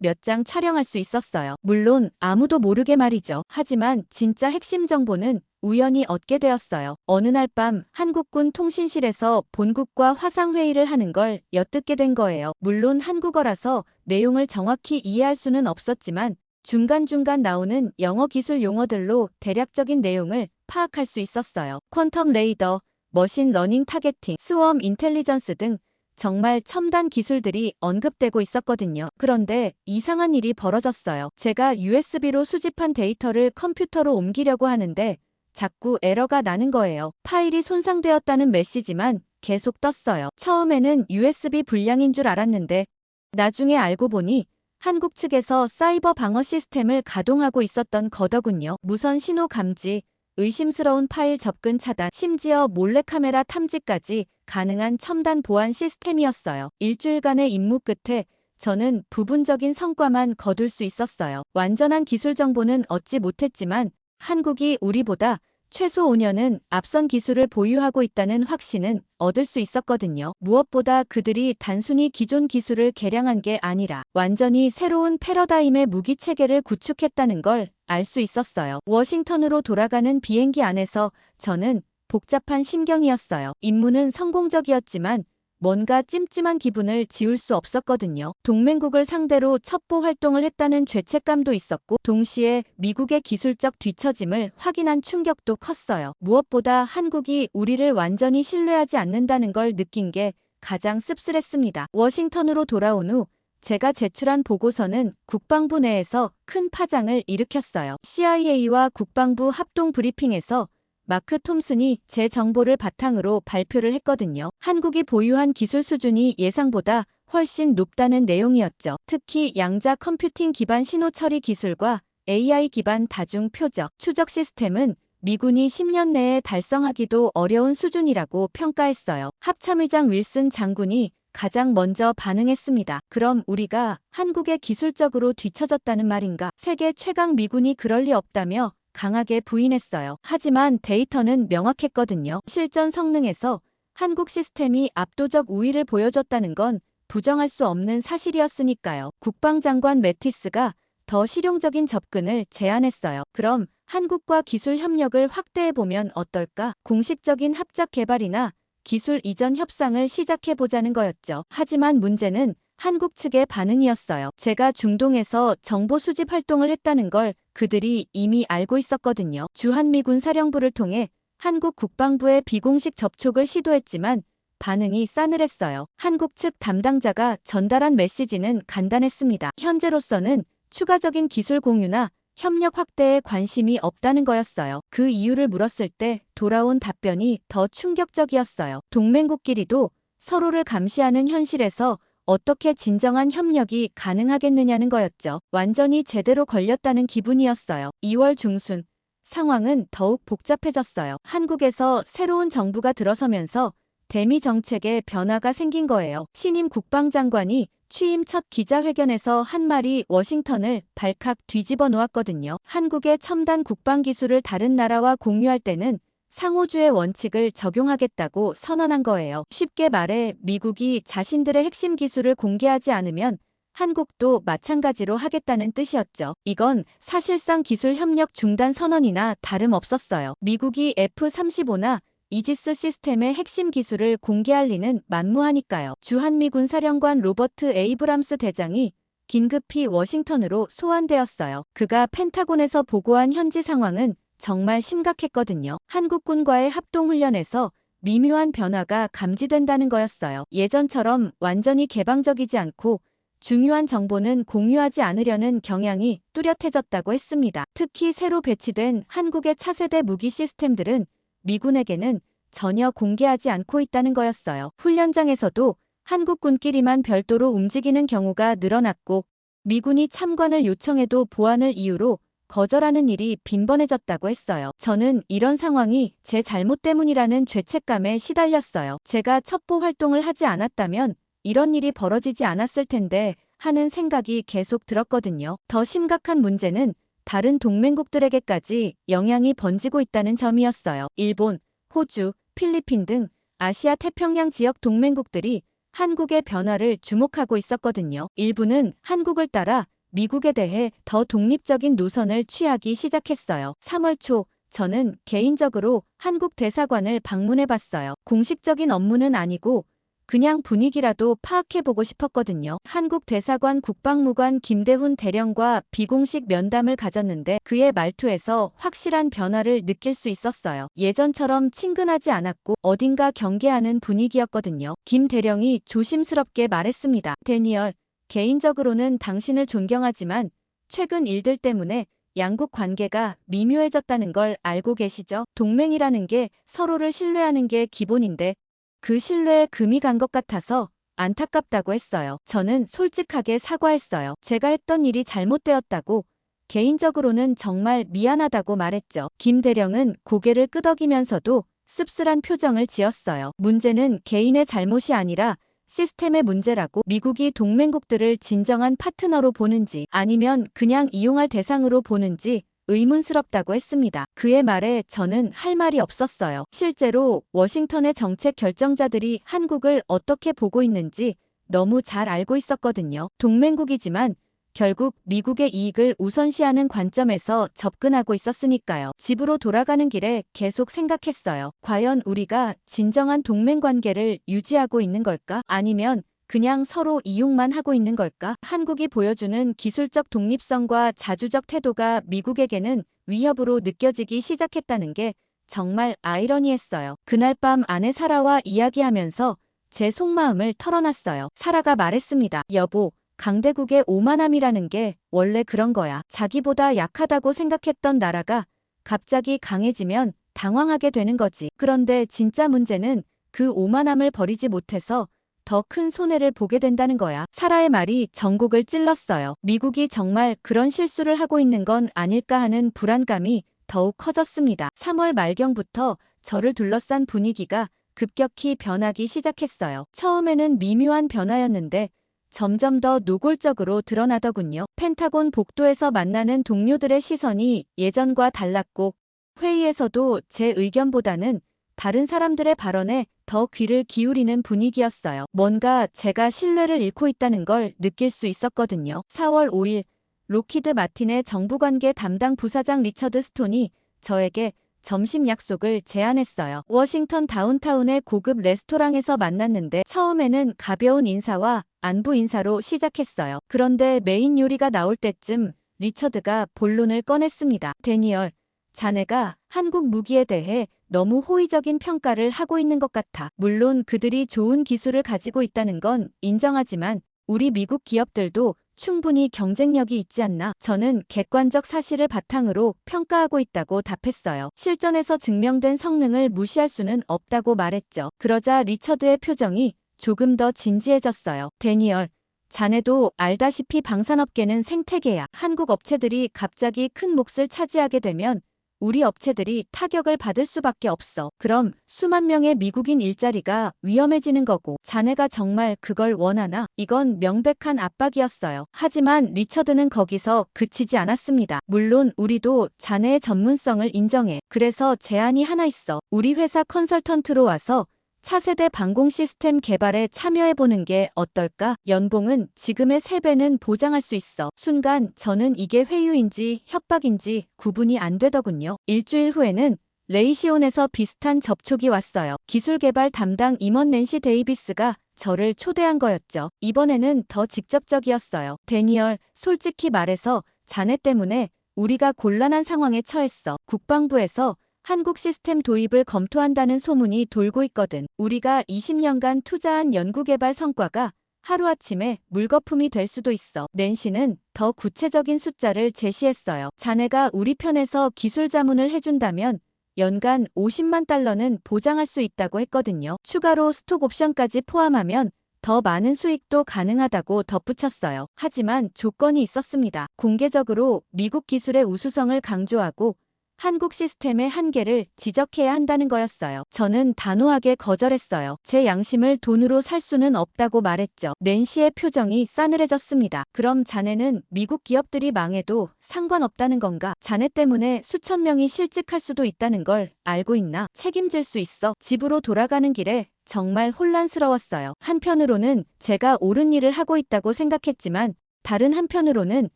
몇 장 촬영할 수 있었어요. 물론 아무도 모르게 말이죠. 하지만 진짜 핵심 정보는 우연히 얻게 되었어요. 어느 날 밤 한국군 통신실에서 본국과 화상회의를 하는 걸 엿듣게 된 거예요. 물론 한국어라서 내용을 정확히 이해할 수는 없었지만 중간중간 나오는 영어 기술 용어들로 대략적인 내용을 파악할 수 있었어요. 퀀텀 레이더, 머신 러닝 타겟팅, 스웜 인텔리전스 등 정말 첨단 기술들이 언급되고 있었거든요. 그런데 이상한 일이 벌어졌어요. 제가 USB로 수집한 데이터를 컴퓨터로 옮기려고 하는데 자꾸 에러가 나는 거예요. 파일이 손상되었다는 메시지만 계속 떴어요. 처음에는 USB 불량인 줄 알았는데 나중에 알고 보니 한국 측에서 사이버 방어 시스템을 가동하고 있었던 거더군요. 무선 신호 감지, 의심스러운 파일 접근 차단, 심지어 몰래카메라 탐지까지 가능한 첨단 보안 시스템이었어요. 일주일간의 임무 끝에 저는 부분적인 성과만 거둘 수 있었어요. 완전한 기술 정보는 얻지 못했지만 한국이 우리보다 최소 5년은 앞선 기술을 보유하고 있다는 확신은 얻을 수 있었거든요. 무엇보다 그들이 단순히 기존 기술을 개량한 게 아니라 완전히 새로운 패러다임의 무기 체계를 구축했다는 걸 알 수 있었어요. 워싱턴으로 돌아가는 비행기 안에서 저는 복잡한 심경이었어요. 임무는 성공적이었지만 뭔가 찜찜한 기분을 지울 수 없었거든요. 동맹국을 상대로 첩보 활동을 했다는 죄책감도 있었고 동시에 미국의 기술적 뒤처짐을 확인한 충격도 컸어요. 무엇보다 한국이 우리를 완전히 신뢰하지 않는다는 걸 느낀 게 가장 씁쓸했습니다. 워싱턴으로 돌아온 후 제가 제출한 보고서는 국방부 내에서 큰 파장을 일으켰어요. CIA와 국방부 합동 브리핑에서 마크 톰슨이 제 정보를 바탕으로 발표를 했거든요. 한국이 보유한 기술 수준이 예상보다 훨씬 높다는 내용이었죠. 특히 양자 컴퓨팅 기반 신호 처리 기술과 AI 기반 다중 표적, 추적 시스템은 미군이 10년 내에 달성하기도 어려운 수준이라고 평가했어요. 합참의장 윌슨 장군이 가장 먼저 반응했습니다. 그럼 우리가 한국에 기술적으로 뒤처졌다는 말인가? 세계 최강 미군이 그럴 리 없다며 강하게 부인했어요. 하지만 데이터는 명확했거든요. 실전 성능에서 한국 시스템이 압도적 우위를 보여줬다는 건 부정할 수 없는 사실이었으니까요. 국방장관 매티스가 더 실용적인 접근을 제안했어요. 그럼 한국과 기술 협력을 확대해보면 어떨까? 공식적인 합작 개발이나 기술 이전 협상을 시작해보자는 거였죠. 하지만 문제는 한국 측의 반응이었어요. 제가 중동에서 정보 수집 활동을 했다는 걸 그들이 이미 알고 있었거든요. 주한미군 사령부를 통해 한국 국방부의 비공식 접촉을 시도했지만 반응이 싸늘했어요. 한국 측 담당자가 전달한 메시지는 간단했습니다. 현재로서는 추가적인 기술 공유나 협력 확대에 관심이 없다는 거였어요. 그 이유를 물었을 때 돌아온 답변이 더 충격적이었어요. 동맹국끼리도 서로를 감시하는 현실에서 어떻게 진정한 협력이 가능하겠느냐는 거였죠. 완전히 제대로 걸렸다는 기분이었어요. 2월 중순 상황은 더욱 복잡해졌어요. 한국에서 새로운 정부가 들어서면서 대미 정책에 변화가 생긴 거예요. 신임 국방장관이 취임 첫 기자회견에서 한 말이 워싱턴을 발칵 뒤집어 놓았거든요. 한국의 첨단 국방 기술을 다른 나라와 공유할 때는 상호주의 원칙을 적용하겠다고 선언한 거예요. 쉽게 말해 미국이 자신들의 핵심 기술을 공개하지 않으면 한국도 마찬가지로 하겠다는 뜻이었죠. 이건 사실상 기술 협력 중단 선언이나 다름없었어요. 미국이 F-35나 이지스 시스템의 핵심 기술을 공개할 리는 만무하니까요. 주한미군 사령관 로버트 에이브람스 대장이 긴급히 워싱턴으로 소환되었어요. 그가 펜타곤에서 보고한 현지 상황은 정말 심각했거든요. 한국군과의 합동훈련에서 미묘한 변화가 감지된다는 거였어요. 예전처럼 완전히 개방적이지 않고 중요한 정보는 공유하지 않으려는 경향이 뚜렷해졌다고 했습니다. 특히 새로 배치된 한국의 차세대 무기 시스템들은 미군에게는 전혀 공개하지 않고 있다는 거였어요. 훈련장에서도 한국군끼리만 별도로 움직이는 경우가 늘어났고 미군이 참관을 요청해도 보안을 이유로 거절하는 일이 빈번해졌다고 했어요. 저는 이런 상황이 제 잘못 때문이라는 죄책감에 시달렸어요. 제가 첩보 활동을 하지 않았다면 이런 일이 벌어지지 않았을 텐데 하는 생각이 계속 들었거든요. 더 심각한 문제는 다른 동맹국들에게까지 영향이 번지고 있다는 점이었어요. 일본, 호주, 필리핀 등 아시아 태평양 지역 동맹국들이 한국의 변화를 주목하고 있었거든요. 일부는 한국을 따라 미국에 대해 더 독립적인 노선을 취하기 시작했어요. 3월 초 저는 개인적으로 한국 대사관을 방문해봤어요. 공식적인 업무는 아니고 그냥 분위기라도 파악해보고 싶었거든요. 한국 대사관 국방무관 김대훈 대령과 비공식 면담을 가졌는데 그의 말투에서 확실한 변화를 느낄 수 있었어요. 예전처럼 친근하지 않았고 어딘가 경계하는 분위기였거든요. 김 대령이 조심스럽게 말했습니다. 데니얼, 개인적으로는 당신을 존경하지만 최근 일들 때문에 양국 관계가 미묘해졌다는 걸 알고 계시죠? 동맹이라는 게 서로를 신뢰하는 게 기본인데 그 신뢰에 금이 간 것 같아서 안타깝다고 했어요. 저는 솔직하게 사과했어요. 제가 했던 일이 잘못되었다고, 개인적으로는 정말 미안하다고 말했죠. 김 대령은 고개를 끄덕이면서도 씁쓸한 표정을 지었어요. 문제는 개인의 잘못이 아니라 시스템의 문제라고, 미국이 동맹국들을 진정한 파트너로 보는지 아니면 그냥 이용할 대상으로 보는지 의문스럽다고 했습니다. 그의 말에 저는 할 말이 없었어요. 실제로 워싱턴의 정책 결정자들이 한국을 어떻게 보고 있는지 너무 잘 알고 있었거든요. 동맹국이지만 결국 미국의 이익을 우선시하는 관점에서 접근하고 있었으니까요. 집으로 돌아가는 길에 계속 생각했어요. 과연 우리가 진정한 동맹 관계를 유지하고 있는 걸까? 아니면 그냥 서로 이용만 하고 있는 걸까? 한국이 보여주는 기술적 독립성과 자주적 태도가 미국에게는 위협으로 느껴지기 시작했다는 게 정말 아이러니했어요. 그날 밤 아내 사라와 이야기하면서 제 속마음을 털어놨어요. 사라가 말했습니다. 여보, 강대국의 오만함이라는 게 원래 그런 거야. 자기보다 약하다고 생각했던 나라가 갑자기 강해지면 당황하게 되는 거지. 그런데 진짜 문제는 그 오만함을 버리지 못해서 더 큰 손해를 보게 된다는 거야. 사라의 말이 전곡을 찔렀어요. 미국이 정말 그런 실수를 하고 있는 건 아닐까 하는 불안감이 더욱 커졌습니다. 3월 말경부터 저를 둘러싼 분위기가 급격히 변하기 시작했어요. 처음에는 미묘한 변화였는데 점점 더 노골적으로 드러나더군요. 펜타곤 복도에서 만나는 동료들의 시선이 예전과 달랐고, 회의에서도 제 의견보다는 다른 사람들의 발언에 더 귀를 기울이는 분위기였어요. 뭔가 제가 신뢰를 잃고 있다는 걸 느낄 수 있었거든요. 4월 5일, 록히드 마틴의 정부관계 담당 부사장 리처드 스톤이 저에게 점심 약속을 제안했어요. 워싱턴 다운타운의 고급 레스토랑에서 만났는데 처음에는 가벼운 인사와 안부 인사로 시작했어요. 그런데 메인 요리가 나올 때쯤 리처드가 본론을 꺼냈습니다. 데니얼, 자네가 한국 무기에 대해 너무 호의적인 평가를 하고 있는 것 같아. 물론 그들이 좋은 기술을 가지고 있다는 건 인정하지만 우리 미국 기업들도 충분히 경쟁력이 있지 않나? 저는 객관적 사실을 바탕으로 평가하고 있다고 답했어요. 실전에서 증명된 성능을 무시할 수는 없다고 말했죠. 그러자 리처드의 표정이 조금 더 진지해졌어요. 데니얼, 자네도 알다시피 방산업계는 생태계야. 한국 업체들이 갑자기 큰 몫을 차지하게 되면 우리 업체들이 타격을 받을 수밖에 없어. 그럼 수만 명의 미국인 일자리가 위험해지는 거고, 자네가 정말 그걸 원하나? 이건 명백한 압박이었어요. 하지만 리처드는 거기서 그치지 않았습니다. 물론 우리도 자네의 전문성을 인정해. 그래서 제안이 하나 있어. 우리 회사 컨설턴트로 와서 차세대 방공 시스템 개발에 참여해보는 게 어떨까? 연봉은 지금의 3배는 보장할 수 있어. 순간 저는 이게 회유인지 협박인지 구분이 안 되더군요. 일주일 후에는 레이시온에서 비슷한 접촉이 왔어요. 기술개발 담당 임원 낸시 데이비스가 저를 초대한 거였죠. 이번에는 더 직접적이었어요. 데니얼, 솔직히 말해서 자네 때문에 우리가 곤란한 상황에 처했어. 국방부에서 한국 시스템 도입을 검토한다는 소문이 돌고 있거든. 우리가 20년간 투자한 연구개발 성과가 하루아침에 물거품이 될 수도 있어. 낸시는 더 구체적인 숫자를 제시했어요. 자네가 우리 편에서 기술 자문을 해준다면 연간 50만 달러는 보장할 수 있다고 했거든요. 추가로 스톡 옵션까지 포함하면 더 많은 수익도 가능하다고 덧붙였어요. 하지만 조건이 있었습니다. 공개적으로 미국 기술의 우수성을 강조하고 한국 시스템의 한계를 지적해야 한다는 거였어요. 저는 단호하게 거절했어요. 제 양심을 돈으로 살 수는 없다고 말했죠. 낸시의 표정이 싸늘해졌습니다. 그럼 자네는 미국 기업들이 망해도 상관없다는 건가? 자네 때문에 수천 명이 실직할 수도 있다는 걸 알고 있나? 책임질 수 있어. 집으로 돌아가는 길에 정말 혼란스러웠어요. 한편으로는 제가 옳은 일을 하고 있다고 생각했지만 다른 한편으로는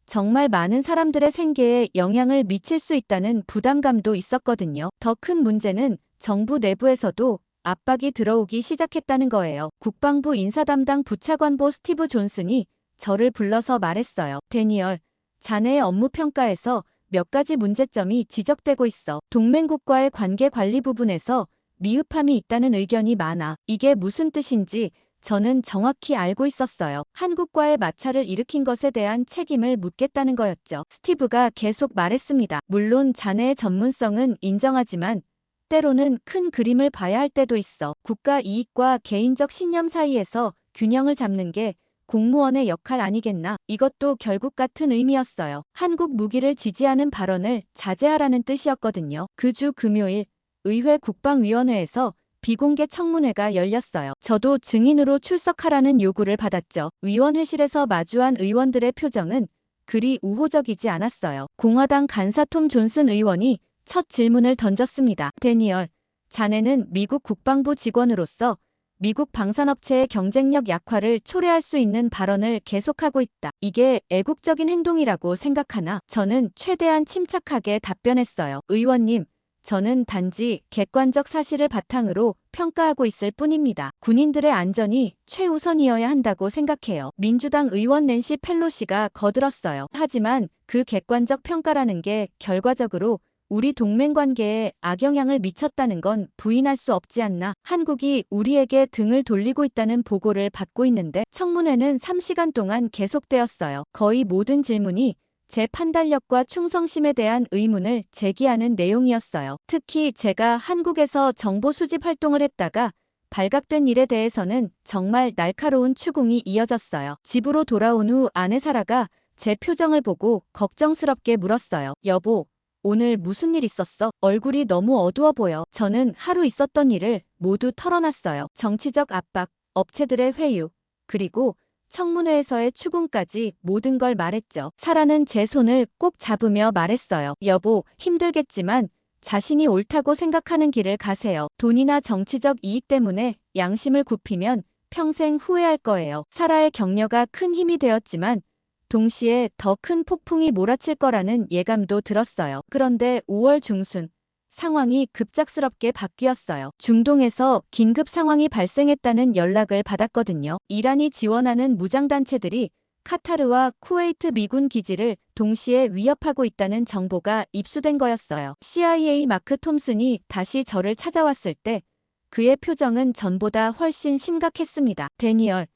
정말 많은 사람들의 생계에 영향을 미칠 수 있다는 부담감도 있었거든요. 더 큰 문제는 정부 내부에서도 압박이 들어오기 시작했다는 거예요. 국방부 인사담당 부차관보 스티브 존슨이 저를 불러서 말했어요. 데니얼, 자네의 업무 평가에서 몇 가지 문제점이 지적되고 있어. 동맹국과의 관계 관리 부분에서 미흡함이 있다는 의견이 많아. 이게 무슨 뜻인지 저는 정확히 알고 있었어요. 한국과의 마찰을 일으킨 것에 대한 책임을 묻겠다는 거였죠. 스티브가 계속 말했습니다. 물론 자네의 전문성은 인정하지만 때로는 큰 그림을 봐야 할 때도 있어. 국가 이익과 개인적 신념 사이에서 균형을 잡는 게 공무원의 역할 아니겠나? 이것도 결국 같은 의미였어요. 한국 무기를 지지하는 발언을 자제하라는 뜻이었거든요. 그 주 금요일 의회 국방위원회에서 비공개 청문회가 열렸어요. 저도 증인으로 출석하라는 요구를 받았죠. 위원회실에서 마주한 의원들의 표정은 그리 우호적이지 않았어요. 공화당 간사 톰 존슨 의원이 첫 질문을 던졌습니다. 데니얼, 자네는 미국 국방부 직원으로서 미국 방산업체의 경쟁력 약화를 초래할 수 있는 발언을 계속하고 있다. 이게 애국적인 행동이라고 생각하나? 저는 최대한 침착하게 답변했어요. 의원님, 저는 단지 객관적 사실을 바탕으로 평가하고 있을 뿐입니다. 군인들의 안전이 최우선이어야 한다고 생각해요. 민주당 의원 낸시 펠로시가 거들었어요. 하지만 그 객관적 평가라는 게 결과적으로 우리 동맹관계에 악영향을 미쳤다는 건 부인할 수 없지 않나. 한국이 우리에게 등을 돌리고 있다는 보고를 받고 있는데 청문회는 3시간 동안 계속되었어요. 거의 모든 질문이 제 판단력과 충성심에 대한 의문을 제기하는 내용이었어요. 특히 제가 한국에서 정보 수집 활동을 했다가 발각된 일에 대해서는 정말 날카로운 추궁이 이어졌어요. 집으로 돌아온 후 아내 사라가 제 표정을 보고 걱정스럽게 물었어요. 여보, 오늘 무슨 일 있었어? 얼굴이 너무 어두워 보여. 저는 하루 있었던 일을 모두 털어놨어요. 정치적 압박, 업체들의 회유, 그리고 청문회에서의 추궁까지 모든 걸 말했죠. 사라는 제 손을 꼭 잡으며 말했어요. 여보, 힘들겠지만 자신이 옳다고 생각하는 길을 가세요. 돈이나 정치적 이익 때문에 양심을 굽히면 평생 후회할 거예요. 사라의 격려가 큰 힘이 되었지만 동시에 더 큰 폭풍이 몰아칠 거라는 예감도 들었어요. 그런데 5월 중순 상황이 급작스럽게 바뀌었어요. 중동에서 긴급 상황이 발생했다는 연락을 받았거든요. 이란이 지원하는 무장단체들이 카타르와 쿠웨이트 미군 기지를 동시에 위협하고 있다는 정보가 입수된 거였어요. CIA 마크 톰슨이 다시 저를 찾아왔을 때 그의 표정은 전보다 훨씬 심각했습니다. 데니얼,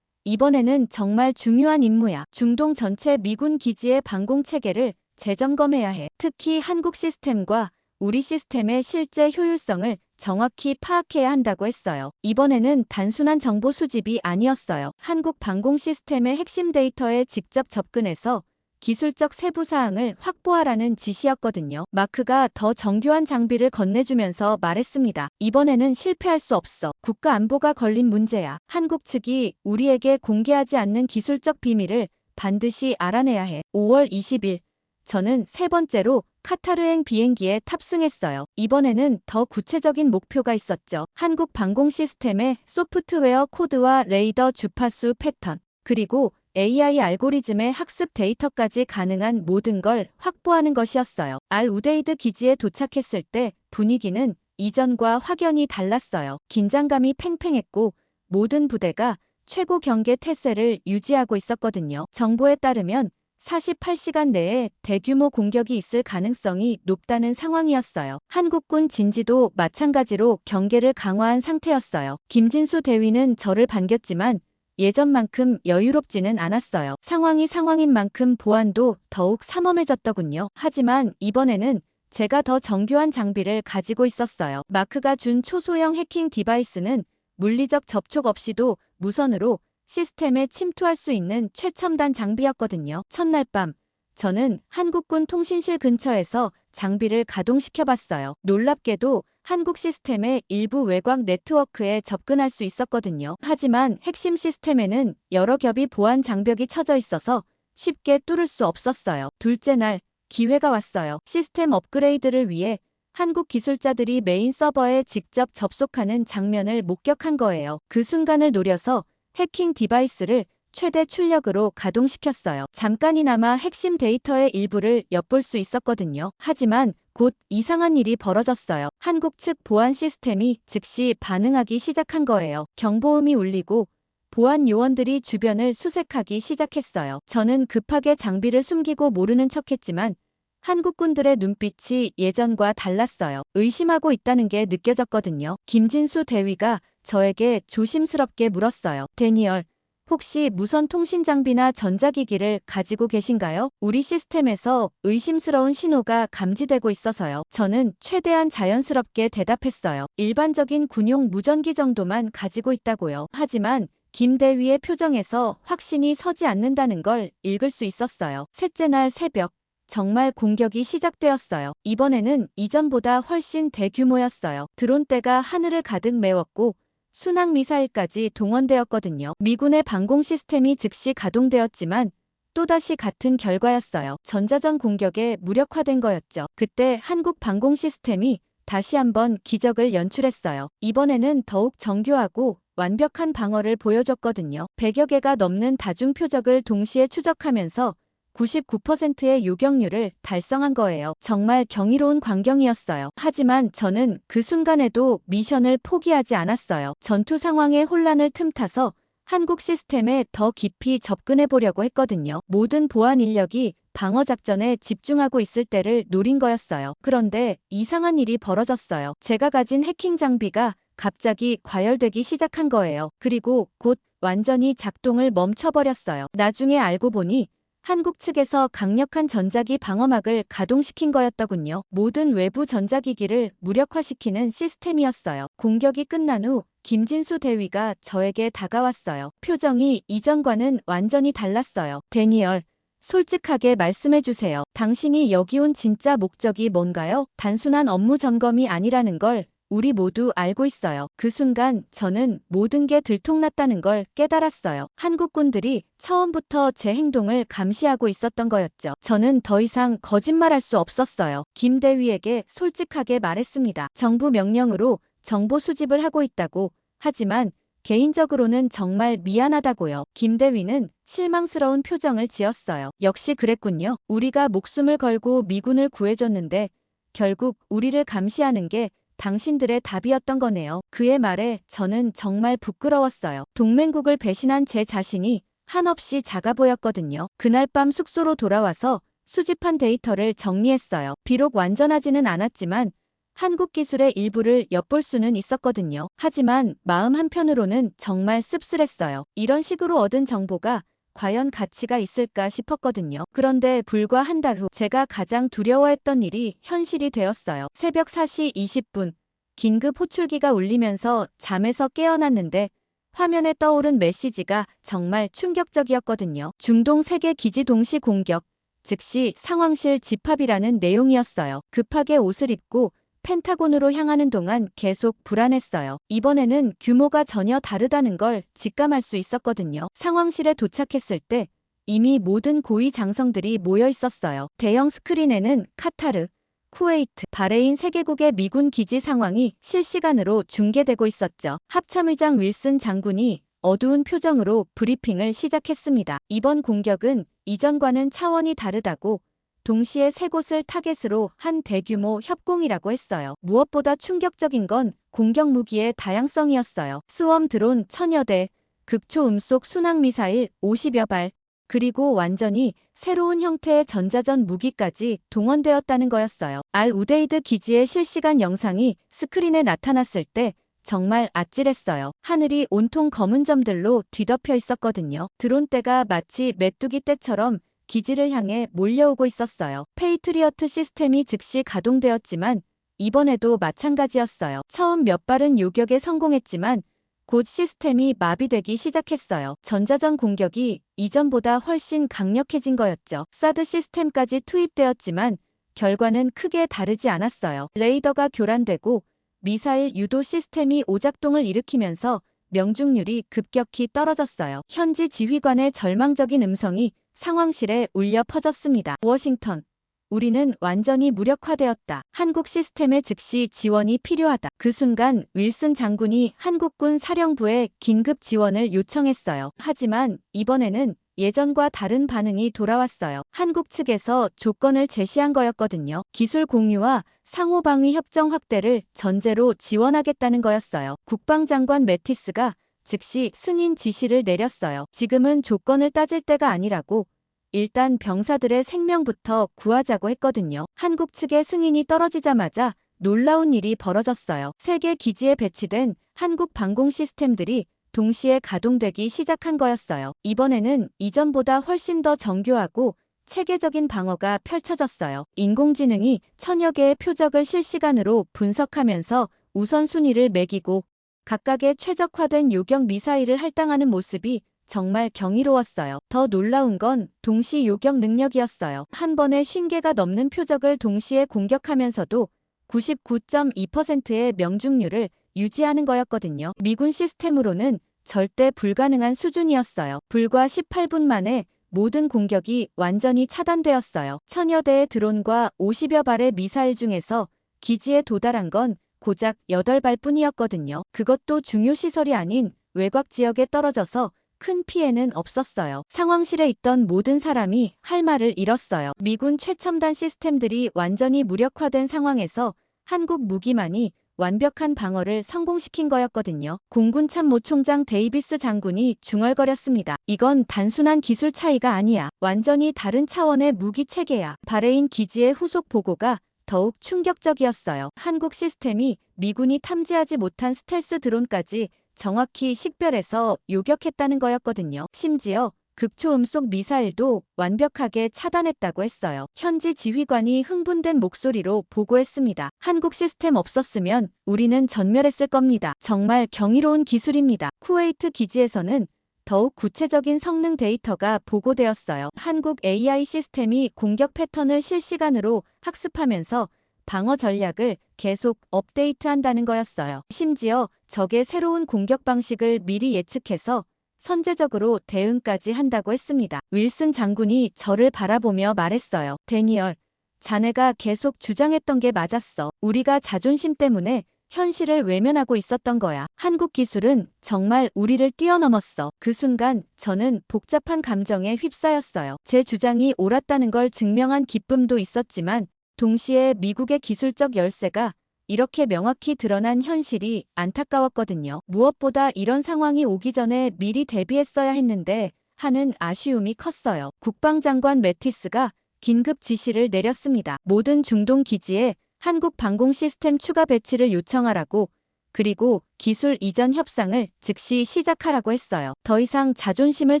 이번에는 정말 중요한 임무야. 중동 전체 미군 기지의 방공 체계를 재점검해야 해. 특히 한국 시스템과 우리 시스템의 실제 효율성을 정확히 파악해야 한다고 했어요. 이번에는 단순한 정보 수집이 아니었어요. 한국 방공 시스템의 핵심 데이터에 직접 접근해서 기술적 세부 사항을 확보하라는 지시였거든요. 마크가 더 정교한 장비를 건네주면서 말했습니다. 이번에는 실패할 수 없어. 국가 안보가 걸린 문제야. 한국 측이 우리에게 공개하지 않는 기술적 비밀을 반드시 알아내야 해. 5월 20일, 저는 세 번째로 카타르행 비행기에 탑승했어요. 이번에는 더 구체적인 목표가 있었죠. 한국 방공 시스템의 소프트웨어 코드와 레이더 주파수 패턴, 그리고 AI 알고리즘의 학습 데이터까지 가능한 모든 걸 확보하는 것이었어요. 알 우데이드 기지에 도착했을 때 분위기는 이전과 확연히 달랐어요. 긴장감이 팽팽했고 모든 부대가 최고 경계 태세를 유지하고 있었거든요. 정보에 따르면 48시간 내에 대규모 공격이 있을 가능성이 높다는 상황이었어요. 한국군 진지도 마찬가지로 경계를 강화한 상태였어요. 김진수 대위는 저를 반겼지만 예전만큼 여유롭지는 않았어요. 상황이 상황인 만큼 보안도 더욱 삼엄해졌더군요. 하지만 이번에는 제가 더 정교한 장비를 가지고 있었어요. 마크가 준 초소형 해킹 디바이스는 물리적 접촉 없이도 무선으로 시스템에 침투할 수 있는 최첨단 장비였거든요. 첫날 밤, 저는 한국군 통신실 근처에서 장비를 가동시켜봤어요. 놀랍게도 한국 시스템의 일부 외곽 네트워크에 접근할 수 있었거든요. 하지만 핵심 시스템에는 여러 겹이 보안 장벽이 쳐져 있어서 쉽게 뚫을 수 없었어요. 둘째 날, 기회가 왔어요. 시스템 업그레이드를 위해 한국 기술자들이 메인 서버에 직접 접속하는 장면을 목격한 거예요. 그 순간을 노려서 해킹 디바이스를 최대 출력으로 가동시켰어요. 잠깐이나마 핵심 데이터의 일부를 엿볼 수 있었거든요. 하지만 곧 이상한 일이 벌어졌어요. 한국 측 보안 시스템이 즉시 반응하기 시작한 거예요. 경보음이 울리고 보안 요원들이 주변을 수색하기 시작했어요. 저는 급하게 장비를 숨기고 모르는 척했지만 한국군들의 눈빛이 예전과 달랐어요. 의심하고 있다는 게 느껴졌거든요. 김진수 대위가 저에게 조심스럽게 물었어요. 데니얼, 혹시 무선 통신 장비나 전자기기를 가지고 계신가요? 우리 시스템에서 의심스러운 신호가 감지되고 있어서요. 저는 최대한 자연스럽게 대답했어요. 일반적인 군용 무전기 정도만 가지고 있다고요. 하지만 김대위의 표정에서 확신이 서지 않는다는 걸 읽을 수 있었어요. 셋째 날 새벽, 정말 공격이 시작되었어요. 이번에는 이전보다 훨씬 대규모였어요. 드론대가 하늘을 가득 메웠고 순항미사일까지 동원되었거든요. 미군의 방공 시스템이 즉시 가동되었지만 또다시 같은 결과였어요. 전자전 공격에 무력화된 거였죠. 그때 한국 방공 시스템이 다시 한번 기적을 연출했어요. 이번에는 더욱 정교하고 완벽한 방어를 보여줬거든요. 100여 개가 넘는 다중 표적을 동시에 추적하면서 99%의 요격률을 달성한 거예요. 정말 경이로운 광경이었어요. 하지만 저는 그 순간에도 미션을 포기하지 않았어요. 전투 상황의 혼란을 틈타서 한국 시스템에 더 깊이 접근해 보려고 했거든요. 모든 보안 인력이 방어 작전에 집중하고 있을 때를 노린 거였어요. 그런데 이상한 일이 벌어졌어요. 제가 가진 해킹 장비가 갑자기 과열되기 시작한 거예요. 그리고 곧 완전히 작동을 멈춰버렸어요. 나중에 알고 보니 한국 측에서 강력한 전자기 방어막을 가동시킨 거였더군요. 모든 외부 전자기기를 무력화시키는 시스템이었어요. 공격이 끝난 후 김진수 대위가 저에게 다가왔어요. 표정이 이전과는 완전히 달랐어요. 데니얼, 솔직하게 말씀해주세요. 당신이 여기 온 진짜 목적이 뭔가요? 단순한 업무 점검이 아니라는 걸 우리 모두 알고 있어요. 그 순간 저는 모든 게 들통났다는 걸 깨달았어요. 한국군들이 처음부터 제 행동을 감시하고 있었던 거였죠. 저는 더 이상 거짓말할 수 없었어요. 김 대위에게 솔직하게 말했습니다. 정부 명령으로 정보 수집을 하고 있다고. 하지만 개인적으로는 정말 미안하다고요. 김 대위는 실망스러운 표정을 지었어요. 역시 그랬군요. 우리가 목숨을 걸고 미군을 구해줬는데 결국 우리를 감시하는 게 당신들의 답이었던 거네요. 그의 말에 저는 정말 부끄러웠어요. 동맹국을 배신한 제 자신이 한없이 작아 보였거든요. 그날 밤 숙소로 돌아와서 수집한 데이터를 정리했어요. 비록 완전하지는 않았지만 한국 기술의 일부를 엿볼 수는 있었거든요. 하지만 마음 한편으로는 정말 씁쓸했어요. 이런 식으로 얻은 정보가 과연 가치가 있을까 싶었거든요. 그런데 불과 한 달 후 제가 가장 두려워했던 일이 현실이 되었어요. 새벽 4시 20분 긴급 호출기가 울리면서 잠에서 깨어났는데 화면에 떠오른 메시지가 정말 충격적이었거든요. 중동 세계 기지 동시 공격, 즉시 상황실 집합이라는 내용이었어요. 급하게 옷을 입고 펜타곤으로 향하는 동안 계속 불안했어요. 이번에는 규모가 전혀 다르다는 걸 직감할 수 있었거든요. 상황실에 도착했을 때 이미 모든 고위 장성들이 모여 있었어요. 대형 스크린에는 카타르, 쿠웨이트, 바레인 3개국의 미군 기지 상황이 실시간으로 중계되고 있었죠. 합참의장 윌슨 장군이 어두운 표정으로 브리핑을 시작했습니다. 이번 공격은 이전과는 차원이 다르다고 동시에 3곳을 타겟으로 한 대규모 협공이라고 했어요. 무엇보다 충격적인 건 공격 무기의 다양성이었어요. 스웜 드론 1000여 대, 극초음속 순항미사일 50여 발, 그리고 완전히 새로운 형태의 전자전 무기까지 동원되었다는 거였어요. 알 우데이드 기지의 실시간 영상이 스크린에 나타났을 때 정말 아찔했어요. 하늘이 온통 검은 점들로 뒤덮여 있었거든요. 드론대가 마치 메뚜기 떼처럼 기지를 향해 몰려오고 있었어요. 페이트리어트 시스템이 즉시 가동되었지만 이번에도 마찬가지였어요. 처음 몇 발은 요격에 성공했지만 곧 시스템이 마비되기 시작했어요. 전자전 공격이 이전보다 훨씬 강력해진 거였죠. 사드 시스템까지 투입되었지만 결과는 크게 다르지 않았어요. 레이더가 교란되고 미사일 유도 시스템이 오작동을 일으키면서 명중률이 급격히 떨어졌어요. 현지 지휘관의 절망적인 음성이 상황실에 울려 퍼졌습니다. 워싱턴, 우리는 완전히 무력화되었다. 한국 시스템의 즉시 지원이 필요하다. 그 순간 윌슨 장군이 한국군 사령부에 긴급 지원을 요청했어요. 하지만 이번에는 예전과 다른 반응이 돌아왔어요. 한국 측에서 조건을 제시한 거였거든요. 기술 공유와 상호방위 협정 확대를 전제로 지원하겠다는 거였어요. 국방장관 매티스가 즉시 승인 지시를 내렸어요. 지금은 조건을 따질 때가 아니라고 일단 병사들의 생명부터 구하자고 했거든요. 한국 측의 승인이 떨어지자마자 놀라운 일이 벌어졌어요. 세계 기지에 배치된 한국 방공 시스템들이 동시에 가동되기 시작한 거였어요. 이번에는 이전보다 훨씬 더 정교하고 체계적인 방어가 펼쳐졌어요. 인공지능이 1000여 개의 표적을 실시간으로 분석하면서 우선순위를 매기고 각각의 최적화된 요격 미사일을 할당하는 모습이 정말 경이로웠어요. 더 놀라운 건 동시 요격 능력이었어요. 한 번에 50개가 넘는 표적을 동시에 공격하면서도 99.2%의 명중률을 유지하는 거였거든요. 미군 시스템으로는 절대 불가능한 수준이었어요. 불과 18분 만에 모든 공격이 완전히 차단되었어요. 천여 대의 드론과 50여 발의 미사일 중에서 기지에 도달한 건 고작 8발 뿐이었거든요. 그것도 중요 시설이 아닌 외곽 지역에 떨어져서 큰 피해는 없었어요. 상황실에 있던 모든 사람이 할 말을 잃었어요. 미군 최첨단 시스템들이 완전히 무력화된 상황에서 한국 무기만이 완벽한 방어를 성공시킨 거였거든요. 공군 참모 총장 데이비스 장군이 중얼거렸습니다. 이건 단순한 기술 차이가 아니야. 완전히 다른 차원의 무기 체계야. 바레인 기지의 후속 보고가 더욱 충격적이었어요. 한국 시스템이 미군이 탐지하지 못한 스텔스 드론까지 정확히 식별해서 요격했다는 거였거든요. 심지어 극초음속 미사일도 완벽하게 차단했다고 했어요. 현지 지휘관이 흥분된 목소리로 보고했습니다. 한국 시스템 없었으면 우리는 전멸했을 겁니다. 정말 경이로운 기술입니다. 쿠웨이트 기지에서는 더욱 구체적인 성능 데이터가 보고되었어요. 한국 AI 시스템이 공격 패턴을 실시간으로 학습하면서 방어 전략을 계속 업데이트한다는 거였어요. 심지어 적의 새로운 공격 방식을 미리 예측해서 선제적으로 대응까지 한다고 했습니다. 윌슨 장군이 저를 바라보며 말했어요. 데니얼, 자네가 계속 주장했던 게 맞았어. 우리가 자존심 때문에 현실을 외면하고 있었던 거야. 한국 기술은 정말 우리를 뛰어넘었어. 그 순간 저는 복잡한 감정에 휩싸였어요. 제 주장이 옳았다는 걸 증명한 기쁨도 있었지만 동시에 미국의 기술적 열세가 이렇게 명확히 드러난 현실이 안타까웠거든요. 무엇보다 이런 상황이 오기 전에 미리 대비했어야 했는데 하는 아쉬움이 컸어요. 국방장관 매티스가 긴급 지시를 내렸습니다. 모든 중동 기지에 한국 방공 시스템 추가 배치를 요청하라고, 그리고 기술 이전 협상을 즉시 시작하라고 했어요. 더 이상 자존심을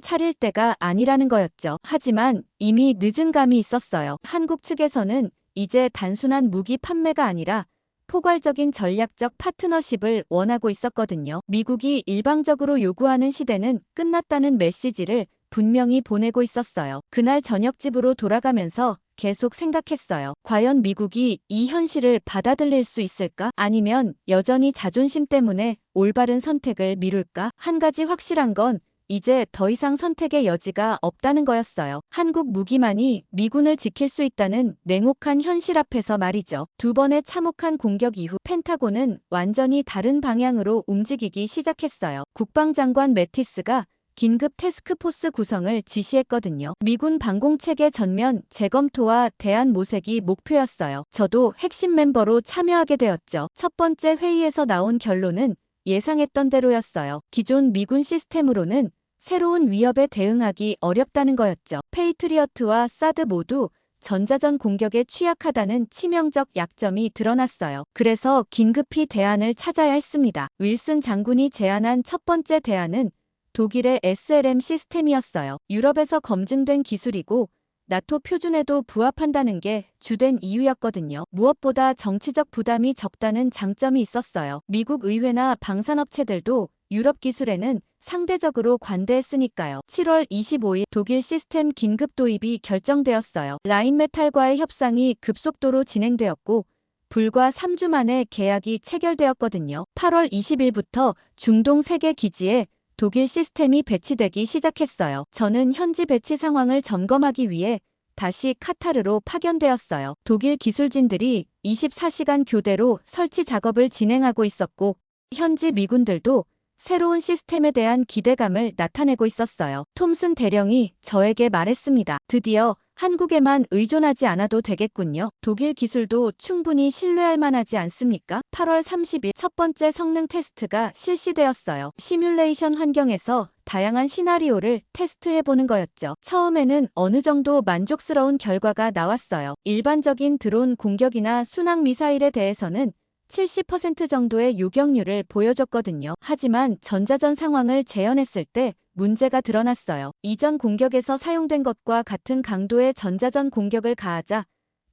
차릴 때가 아니라는 거였죠. 하지만 이미 늦은 감이 있었어요. 한국 측에서는 이제 단순한 무기 판매가 아니라 포괄적인 전략적 파트너십을 원하고 있었거든요. 미국이 일방적으로 요구하는 시대는 끝났다는 메시지를 분명히 보내고 있었어요. 그날 저녁 집으로 돌아가면서 계속 생각했어요. 과연 미국이 이 현실을 받아들일 수 있을까? 아니면 여전히 자존심 때문에 올바른 선택을 미룰까? 한 가지 확실한 건 이제 더 이상 선택의 여지가 없다는 거였어요. 한국 무기만이 미군을 지킬 수 있다는 냉혹한 현실 앞에서 말이죠. 두 번의 참혹한 공격 이후 펜타곤은 완전히 다른 방향으로 움직이기 시작했어요. 국방장관 매티스가 긴급 태스크포스 구성을 지시했거든요. 미군 방공체계 전면 재검토와 대안 모색이 목표였어요. 저도 핵심 멤버로 참여하게 되었죠. 첫 번째 회의에서 나온 결론은 예상했던 대로였어요. 기존 미군 시스템으로는 새로운 위협에 대응하기 어렵다는 거였죠. 페이트리어트와 사드 모두 전자전 공격에 취약하다는 치명적 약점이 드러났어요. 그래서 긴급히 대안을 찾아야 했습니다. 윌슨 장군이 제안한 첫 번째 대안은 독일의 SLM 시스템이었어요. 유럽에서 검증된 기술이고 나토 표준에도 부합한다는 게 주된 이유였거든요. 무엇보다 정치적 부담이 적다는 장점이 있었어요. 미국 의회나 방산업체들도 유럽 기술에는 상대적으로 관대했으니까요. 7월 25일 독일 시스템 긴급 도입이 결정되었어요. 라인메탈과의 협상이 급속도로 진행되었고 불과 3주 만에 계약이 체결되었거든요. 8월 20일부터 중동 3개 기지에 독일 시스템이 배치되기 시작했어요. 저는 현지 배치 상황을 점검하기 위해 다시 카타르로 파견되었어요. 독일 기술진들이 24시간 교대로 설치 작업을 진행하고 있었고 현지 미군들도 새로운 시스템에 대한 기대감을 나타내고 있었어요. 톰슨 대령이 저에게 말했습니다. 드디어 한국에만 의존하지 않아도 되겠군요. 독일 기술도 충분히 신뢰할 만하지 않습니까? 8월 30일 첫 번째 성능 테스트가 실시되었어요. 시뮬레이션 환경에서 다양한 시나리오를 테스트해보는 거였죠. 처음에는 어느 정도 만족스러운 결과가 나왔어요. 일반적인 드론 공격이나 순항 미사일에 대해서는 70% 정도의 요격률을 보여줬거든요. 하지만 전자전 상황을 재현했을 때 문제가 드러났어요. 이전 공격에서 사용된 것과 같은 강도의 전자전 공격을 가하자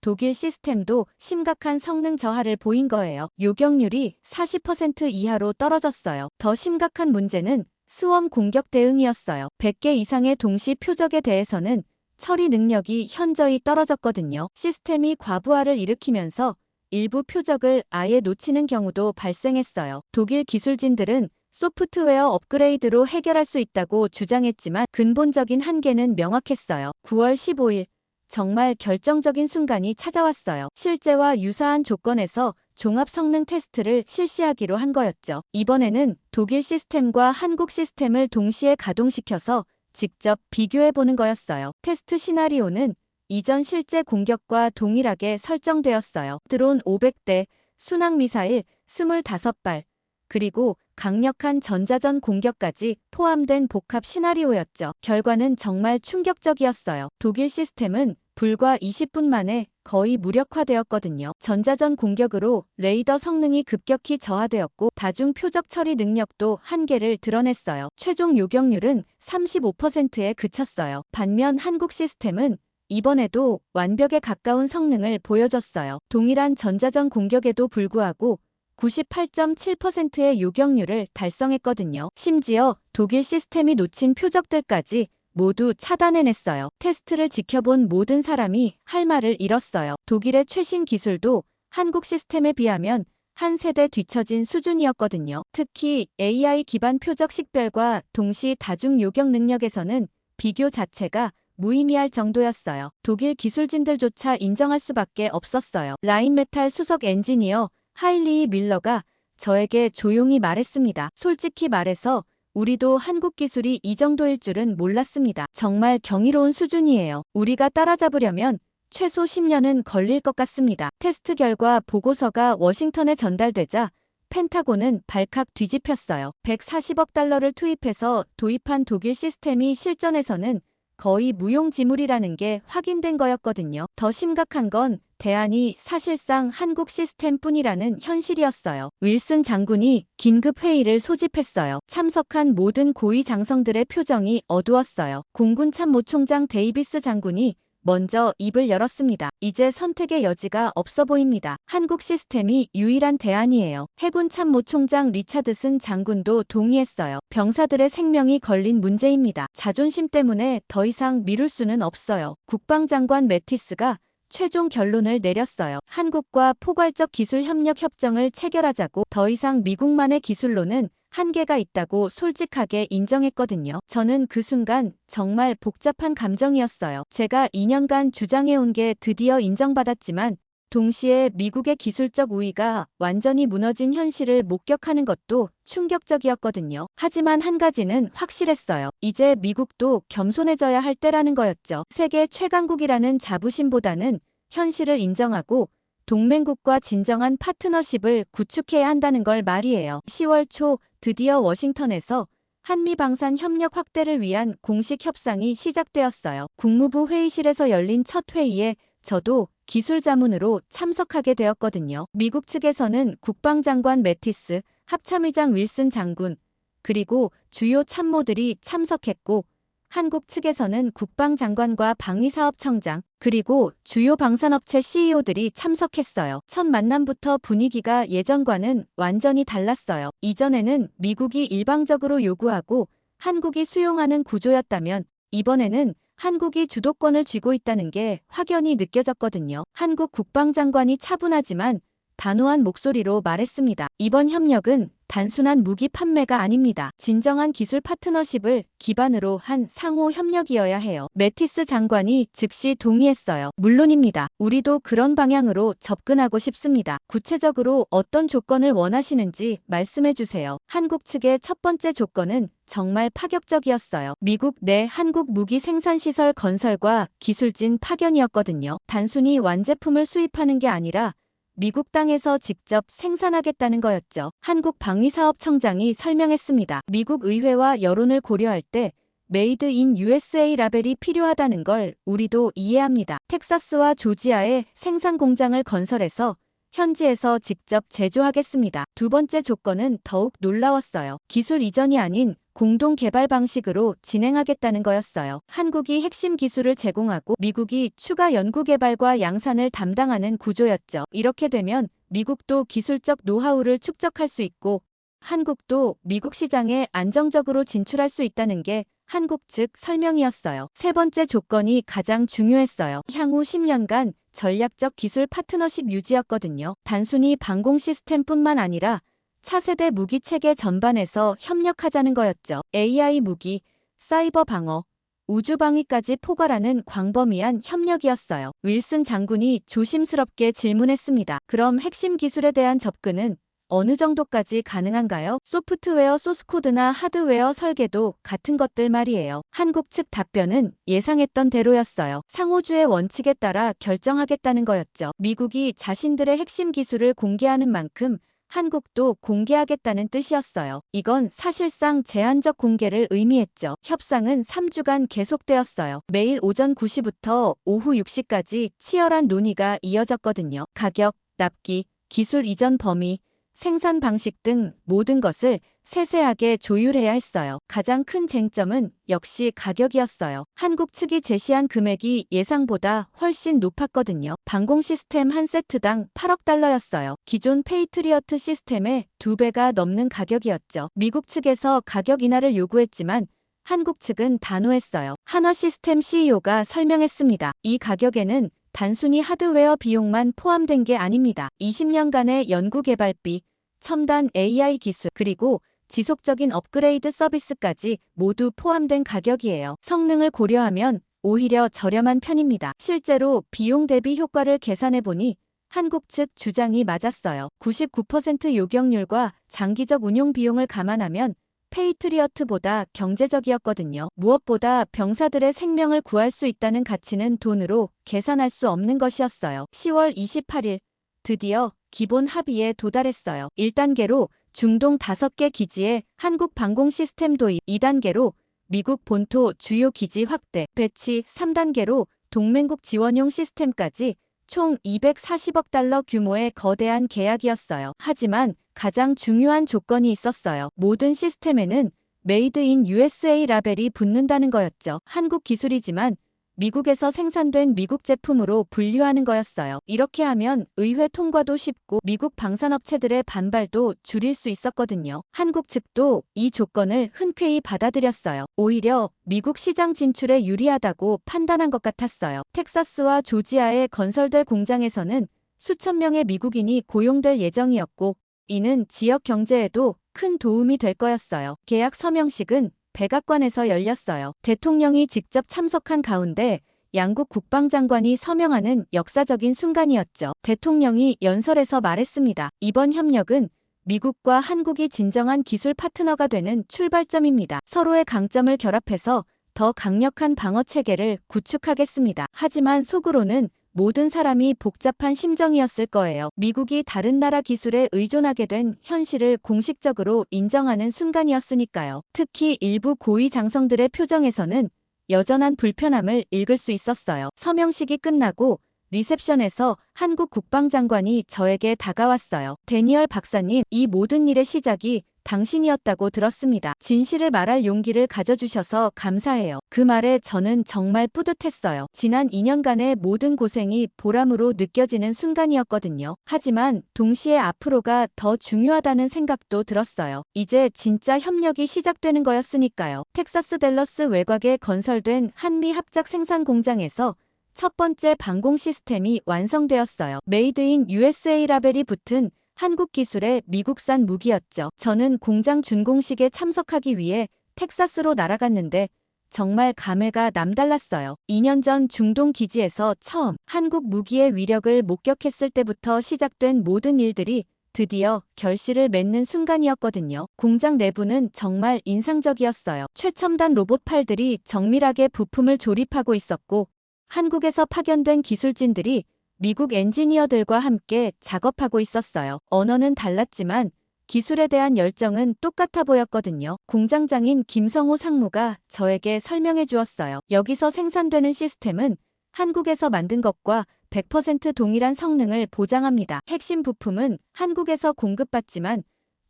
독일 시스템도 심각한 성능 저하를 보인 거예요. 요격률이 40% 이하로 떨어졌어요. 더 심각한 문제는 스웜 공격 대응이었어요. 100개 이상의 동시 표적에 대해서는 처리 능력이 현저히 떨어졌거든요. 시스템이 과부하를 일으키면서 일부 표적을 아예 놓치는 경우도 발생했어요. 독일 기술진들은 소프트웨어 업그레이드로 해결할 수 있다고 주장했지만 근본적인 한계는 명확했어요. 9월 15일 정말 결정적인 순간이 찾아왔어요. 실제와 유사한 조건에서 종합 성능 테스트를 실시하기로 한 거였죠. 이번에는 독일 시스템과 한국 시스템을 동시에 가동시켜서 직접 비교해보는 거였어요. 테스트 시나리오는 이전 실제 공격과 동일하게 설정되었어요. 드론 500대, 순항미사일 25발, 그리고 강력한 전자전 공격까지 포함된 복합 시나리오였죠. 결과는 정말 충격적이었어요. 독일 시스템은 불과 20분 만에 거의 무력화되었거든요. 전자전 공격으로 레이더 성능이 급격히 저하되었고 다중 표적 처리 능력도 한계를 드러냈어요. 최종 요격률은 35%에 그쳤어요. 반면 한국 시스템은 이번에도 완벽에 가까운 성능을 보여줬어요. 동일한 전자전 공격에도 불구하고 98.7%의 요격률을 달성했거든요. 심지어 독일 시스템이 놓친 표적들까지 모두 차단해냈어요. 테스트를 지켜본 모든 사람이 할 말을 잃었어요. 독일의 최신 기술도 한국 시스템에 비하면 한 세대 뒤처진 수준이었거든요. 특히 AI 기반 표적 식별과 동시 다중 요격 능력에서는 비교 자체가 무의미할 정도였어요. 독일 기술진들조차 인정할 수밖에 없었어요. 라인메탈 수석 엔지니어 하일리 밀러가 저에게 조용히 말했습니다. 솔직히 말해서 우리도 한국 기술이 이 정도일 줄은 몰랐습니다. 정말 경이로운 수준이에요. 우리가 따라잡으려면 최소 10년은 걸릴 것 같습니다. 테스트 결과 보고서가 워싱턴에 전달되자 펜타곤은 발칵 뒤집혔어요. 140억 달러를 투입해서 도입한 독일 시스템이 실전에서는 거의 무용지물이라는 게 확인된 거였거든요. 더 심각한 건 대안이 사실상 한국 시스템뿐이라는 현실이었어요. 윌슨 장군이 긴급 회의를 소집했어요. 참석한 모든 고위 장성들의 표정이 어두웠어요. 공군 참모총장 데이비스 장군이 먼저 입을 열었습니다. 이제 선택의 여지가 없어 보입니다. 한국 시스템이 유일한 대안이에요. 해군 참모총장 리차드슨 장군도 동의했어요. 병사들의 생명이 걸린 문제입니다. 자존심 때문에 더 이상 미룰 수는 없어요. 국방장관 매티스가 최종 결론을 내렸어요. 한국과 포괄적 기술 협력 협정을 체결하자고. 더 이상 미국만의 기술로는 한계가 있다고 솔직하게 인정했거든요. 저는 그 순간 정말 복잡한 감정이었어요. 제가 2년간 주장해온 게 드디어 인정받았지만 동시에 미국의 기술적 우위가 완전히 무너진 현실을 목격하는 것도 충격적이었거든요. 하지만 한 가지는 확실했어요. 이제 미국도 겸손해져야 할 때라는 거였죠. 세계 최강국이라는 자부심보다는 현실을 인정하고 동맹국과 진정한 파트너십을 구축해야 한다는 걸 말이에요. 10월 초 드디어 워싱턴에서 한미 방산 협력 확대를 위한 공식 협상이 시작되었어요. 국무부 회의실에서 열린 첫 회의에 저도 기술 자문으로 참석하게 되었거든요. 미국 측에서는 국방장관 매티스, 합참의장 윌슨 장군, 그리고 주요 참모들이 참석했고 한국 측에서는 국방장관과 방위사업청장, 그리고 주요 방산업체 CEO들이 참석했어요. 첫 만남부터 분위기가 예전과는 완전히 달랐어요. 이전에는 미국이 일방적으로 요구하고 한국이 수용하는 구조였다면 이번에는 한국이 주도권을 쥐고 있다는 게 확연히 느껴졌거든요. 한국 국방장관이 차분하지만 단호한 목소리로 말했습니다. 이번 협력은 단순한 무기 판매가 아닙니다. 진정한 기술 파트너십을 기반으로 한 상호 협력이어야 해요. 매티스 장관이 즉시 동의했어요. 물론입니다. 우리도 그런 방향으로 접근하고 싶습니다. 구체적으로 어떤 조건을 원하시는지 말씀해 주세요. 한국 측의 첫 번째 조건은 정말 파격적이었어요. 미국 내 한국 무기 생산시설 건설과 기술진 파견이었거든요. 단순히 완제품을 수입하는 게 아니라 미국 땅에서 직접 생산하겠다는 거였죠. 한국 방위사업청장이 설명했습니다. 미국 의회와 여론을 고려할 때 메이드 인 USA 라벨이 필요하다는 걸 우리도 이해합니다. 텍사스와 조지아에 생산 공장을 건설해서 현지에서 직접 제조하겠습니다. 두 번째 조건은 더욱 놀라웠어요. 기술 이전이 아닌 공동 개발 방식으로 진행하겠다는 거였어요. 한국이 핵심 기술을 제공하고 미국이 추가 연구 개발과 양산을 담당하는 구조였죠. 이렇게 되면 미국도 기술적 노하우를 축적할 수 있고 한국도 미국 시장에 안정적으로 진출할 수 있다는 게 한국 측 설명이었어요. 세 번째 조건이 가장 중요했어요. 향후 10년간 전략적 기술 파트너십 유지였거든요. 단순히 방공 시스템뿐만 아니라 차세대 무기 체계 전반에서 협력하자는 거였죠. AI 무기, 사이버 방어, 우주 방위까지 포괄하는 광범위한 협력이었어요. 윌슨 장군이 조심스럽게 질문했습니다. 그럼 핵심 기술에 대한 접근은 어느 정도까지 가능한가요? 소프트웨어 소스코드나 하드웨어 설계도 같은 것들 말이에요. 한국 측 답변은 예상했던 대로였어요. 상호주의 원칙에 따라 결정하겠다는 거였죠. 미국이 자신들의 핵심 기술을 공개하는 만큼 한국도 공개하겠다는 뜻이었어요. 이건 사실상 제한적 공개를 의미했죠. 협상은 3주간 계속되었어요. 매일 오전 9시부터 오후 6시까지 치열한 논의가 이어졌거든요. 가격, 납기, 기술 이전 범위, 생산 방식 등 모든 것을 세세하게 조율해야 했어요. 가장 큰 쟁점은 역시 가격이었어요. 한국 측이 제시한 금액이 예상보다 훨씬 높았거든요. 방공 시스템 한 세트당 8억 달러였어요. 기존 페이트리어트 시스템의 2배가 넘는 가격이었죠. 미국 측에서 가격 인하를 요구했지만 한국 측은 단호했어요. 한화 시스템 CEO가 설명했습니다. 이 가격에는 단순히 하드웨어 비용만 포함된 게 아닙니다. 20년간의 연구개발비, 첨단 AI 기술, 그리고 지속적인 업그레이드 서비스까지 모두 포함된 가격이에요. 성능을 고려하면 오히려 저렴한 편입니다. 실제로 비용 대비 효과를 계산해보니 한국 측 주장이 맞았어요. 99% 요격률과 장기적 운용 비용을 감안하면 페이트리어트보다 경제적이었거든요. 무엇보다 병사들의 생명을 구할 수 있다는 가치는 돈으로 계산할 수 없는 것이었어요. 10월 28일 드디어 기본 합의에 도달했어요. 1단계로 중동 5개 기지에 한국 방공 시스템 도입, 2단계로 미국 본토 주요 기지 확대, 배치, 3단계로 동맹국 지원용 시스템까지 총 240억 달러 규모의 거대한 계약이었어요. 하지만 가장 중요한 조건이 있었어요. 모든 시스템에는 메이드 인 USA 라벨이 붙는다는 거였죠. 한국 기술이지만 미국에서 생산된 미국 제품으로 분류하는 거였어요. 이렇게 하면 의회 통과도 쉽고 미국 방산업체들의 반발도 줄일 수 있었거든요. 한국 측도 이 조건을 흔쾌히 받아들였어요. 오히려 미국 시장 진출에 유리하다고 판단한 것 같았어요. 텍사스와 조지아에 건설될 공장에서는 수천 명의 미국인이 고용될 예정이었고 이는 지역 경제에도 큰 도움이 될 거였어요. 계약 서명식은 백악관에서 열렸어요. 대통령이 직접 참석한 가운데 양국 국방장관이 서명하는 역사적인 순간이었죠. 대통령이 연설에서 말했습니다. 이번 협력은 미국과 한국이 진정한 기술 파트너가 되는 출발점입니다. 서로의 강점을 결합해서 더 강력한 방어 체계를 구축하겠습니다. 하지만 속으로는 모든 사람이 복잡한 심정이었을 거예요. 미국이 다른 나라 기술에 의존하게 된 현실을 공식적으로 인정하는 순간이었으니까요. 특히 일부 고위 장성들의 표정에서는 여전한 불편함을 읽을 수 있었어요. 서명식이 끝나고 리셉션에서 한국 국방장관이 저에게 다가왔어요. 데니얼 박사님, 이 모든 일의 시작이 당신이었다고 들었습니다. 진실을 말할 용기를 가져주셔서 감사해요. 그 말에 저는 정말 뿌듯했어요. 지난 2년간의 모든 고생이 보람으로 느껴지는 순간이었거든요. 하지만 동시에 앞으로가 더 중요하다는 생각도 들었어요. 이제 진짜 협력이 시작되는 거였으니까요. 텍사스 댈러스 외곽에 건설된 한미 합작 생산 공장에서 첫 번째 방공 시스템이 완성되었어요. 메이드 인 USA 라벨이 붙은 한국 기술의 미국산 무기였죠. 저는 공장 준공식에 참석하기 위해 텍사스로 날아갔는데 정말 감회가 남달랐어요. 2년 전 중동 기지에서 처음 한국 무기의 위력을 목격했을 때부터 시작된 모든 일들이 드디어 결실을 맺는 순간이었거든요. 공장 내부는 정말 인상적이었어요. 최첨단 로봇팔들이 정밀하게 부품을 조립하고 있었고 한국에서 파견된 기술진들이 미국 엔지니어들과 함께 작업하고 있었어요. 언어는 달랐지만 기술에 대한 열정은 똑같아 보였거든요. 공장장인 김성호 상무가 저에게 설명해 주었어요. 여기서 생산되는 시스템은 한국에서 만든 것과 100% 동일한 성능을 보장합니다. 핵심 부품은 한국에서 공급받지만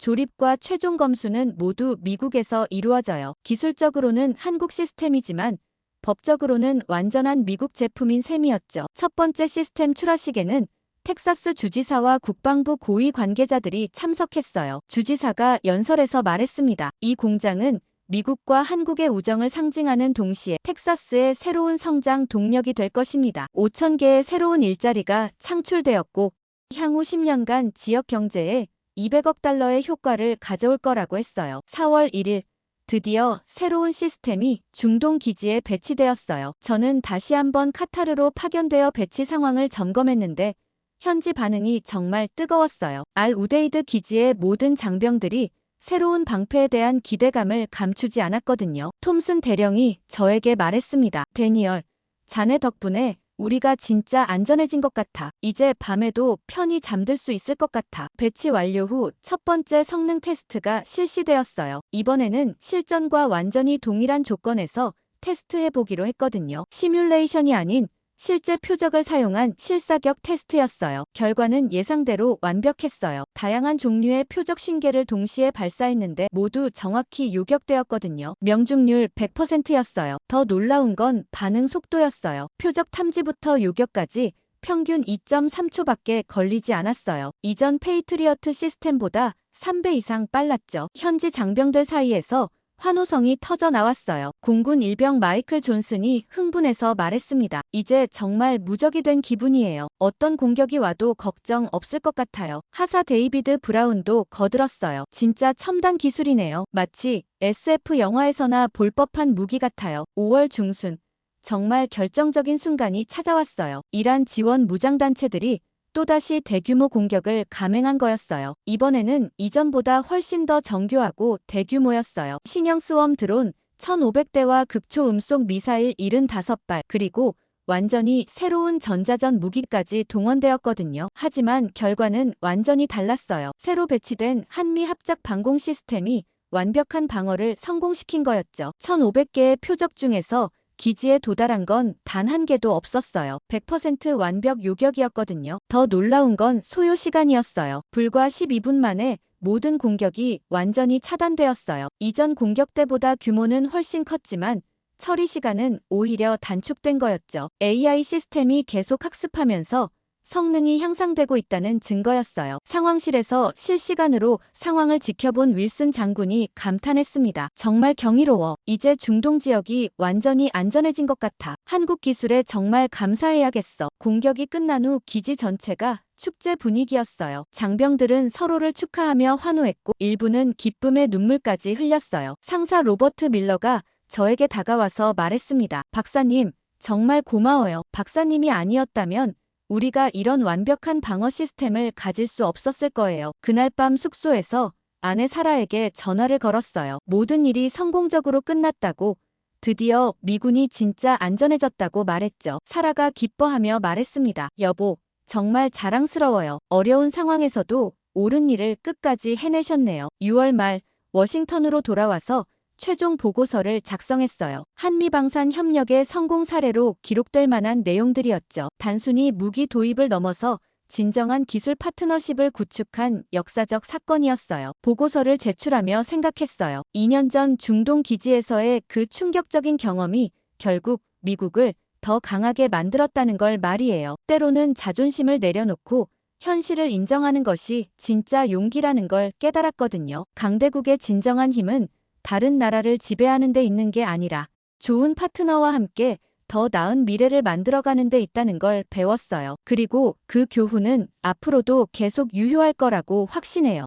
조립과 최종 검수는 모두 미국에서 이루어져요. 기술적으로는 한국 시스템이지만 법적으로는 완전한 미국 제품인 셈이었죠. 첫 번째 시스템 출하식에는 텍사스 주지사와 국방부 고위 관계자들이 참석했어요. 주지사가 연설에서 말했습니다. 이 공장은 미국과 한국의 우정을 상징하는 동시에 텍사스의 새로운 성장 동력이 될 것입니다. 5천 개의 새로운 일자리가 창출되었고 향후 10년간 지역 경제에 200억 달러의 효과를 가져올 거라고 했어요. 4월 1일 드디어 새로운 시스템이 중동 기지에 배치되었어요. 저는 다시 한번 카타르로 파견되어 배치 상황을 점검했는데 현지 반응이 정말 뜨거웠어요. 알 우데이드 기지의 모든 장병들이 새로운 방패에 대한 기대감을 감추지 않았거든요. 톰슨 대령이 저에게 말했습니다. 데니얼, 자네 덕분에 우리가 진짜 안전해진 것 같아. 이제 밤에도 편히 잠들 수 있을 것 같아. 배치 완료 후 첫 번째 성능 테스트가 실시되었어요. 이번에는 실전과 완전히 동일한 조건에서 테스트해보기로 했거든요. 시뮬레이션이 아닌 실제 표적을 사용한 실사격 테스트였어요. 결과는 예상대로 완벽했어요. 다양한 종류의 표적 신계를 동시에 발사했는데 모두 정확히 요격되었거든요. 명중률 100%였어요. 더 놀라운 건 반응 속도였어요. 표적 탐지부터 요격까지 평균 2.3초밖에 걸리지 않았어요. 이전 페이트리어트 시스템보다 3배 이상 빨랐죠. 현지 장병들 사이에서 환호성이 터져 나왔어요. 공군 일병 마이클 존슨이 흥분해서 말했습니다. 이제 정말 무적이 된 기분이에요. 어떤 공격이 와도 걱정 없을 것 같아요. 하사 데이비드 브라운도 거들었어요. 진짜 첨단 기술이네요. 마치 SF 영화에서나 볼 법한 무기 같아요. 5월 중순 정말 결정적인 순간이 찾아왔어요. 이란 지원 무장단체들이 또다시 대규모 공격을 감행한 거였어요. 이번에는 이전보다 훨씬 더 정교하고 대규모였어요. 신형 스웜 드론 1,500대와 극초 음속 미사일 75발 그리고 완전히 새로운 전자전 무기까지 동원되었거든요. 하지만 결과는 완전히 달랐어요. 새로 배치된 한미 합작 방공 시스템이 완벽한 방어를 성공시킨 거였죠. 1,500개의 표적 중에서 기지에 도달한 건 단 한 개도 없었어요. 100% 완벽 요격이었거든요. 더 놀라운 건 소요 시간이었어요. 불과 12분 만에 모든 공격이 완전히 차단되었어요. 이전 공격 때보다 규모는 훨씬 컸지만 처리 시간은 오히려 단축된 거였죠. AI 시스템이 계속 학습하면서 성능이 향상되고 있다는 증거였어요. 상황실에서 실시간으로 상황을 지켜본 윌슨 장군이 감탄했습니다. 정말 경이로워. 이제 중동 지역이 완전히 안전해진 것 같아. 한국 기술에 정말 감사해야겠어. 공격이 끝난 후 기지 전체가 축제 분위기였어요. 장병들은 서로를 축하하며 환호했고 일부는 기쁨의 눈물까지 흘렸어요. 상사 로버트 밀러가 저에게 다가와서 말했습니다. 박사님, 정말 고마워요. 박사님이 아니었다면 우리가 이런 완벽한 방어 시스템을 가질 수 없었을 거예요. 그날 밤 숙소에서 아내 사라에게 전화를 걸었어요. 모든 일이 성공적으로 끝났다고, 드디어 미군이 진짜 안전해졌다고 말했죠. 사라가 기뻐하며 말했습니다. 여보, 정말 자랑스러워요. 어려운 상황에서도 옳은 일을 끝까지 해내셨네요. 6월 말 워싱턴으로 돌아와서 최종 보고서를 작성했어요. 한미방산 협력의 성공 사례로 기록될 만한 내용들이었죠. 단순히 무기 도입을 넘어서 진정한 기술 파트너십을 구축한 역사적 사건이었어요. 보고서를 제출하며 생각했어요. 2년 전 중동 기지에서의 그 충격적인 경험이 결국 미국을 더 강하게 만들었다는 걸 말이에요. 때로는 자존심을 내려놓고 현실을 인정하는 것이 진짜 용기라는 걸 깨달았거든요. 강대국의 진정한 힘은 다른 나라를 지배하는 데 있는 게 아니라 좋은 파트너와 함께 더 나은 미래를 만들어가는 데 있다는 걸 배웠어요. 그리고 그 교훈은 앞으로도 계속 유효할 거라고 확신해요.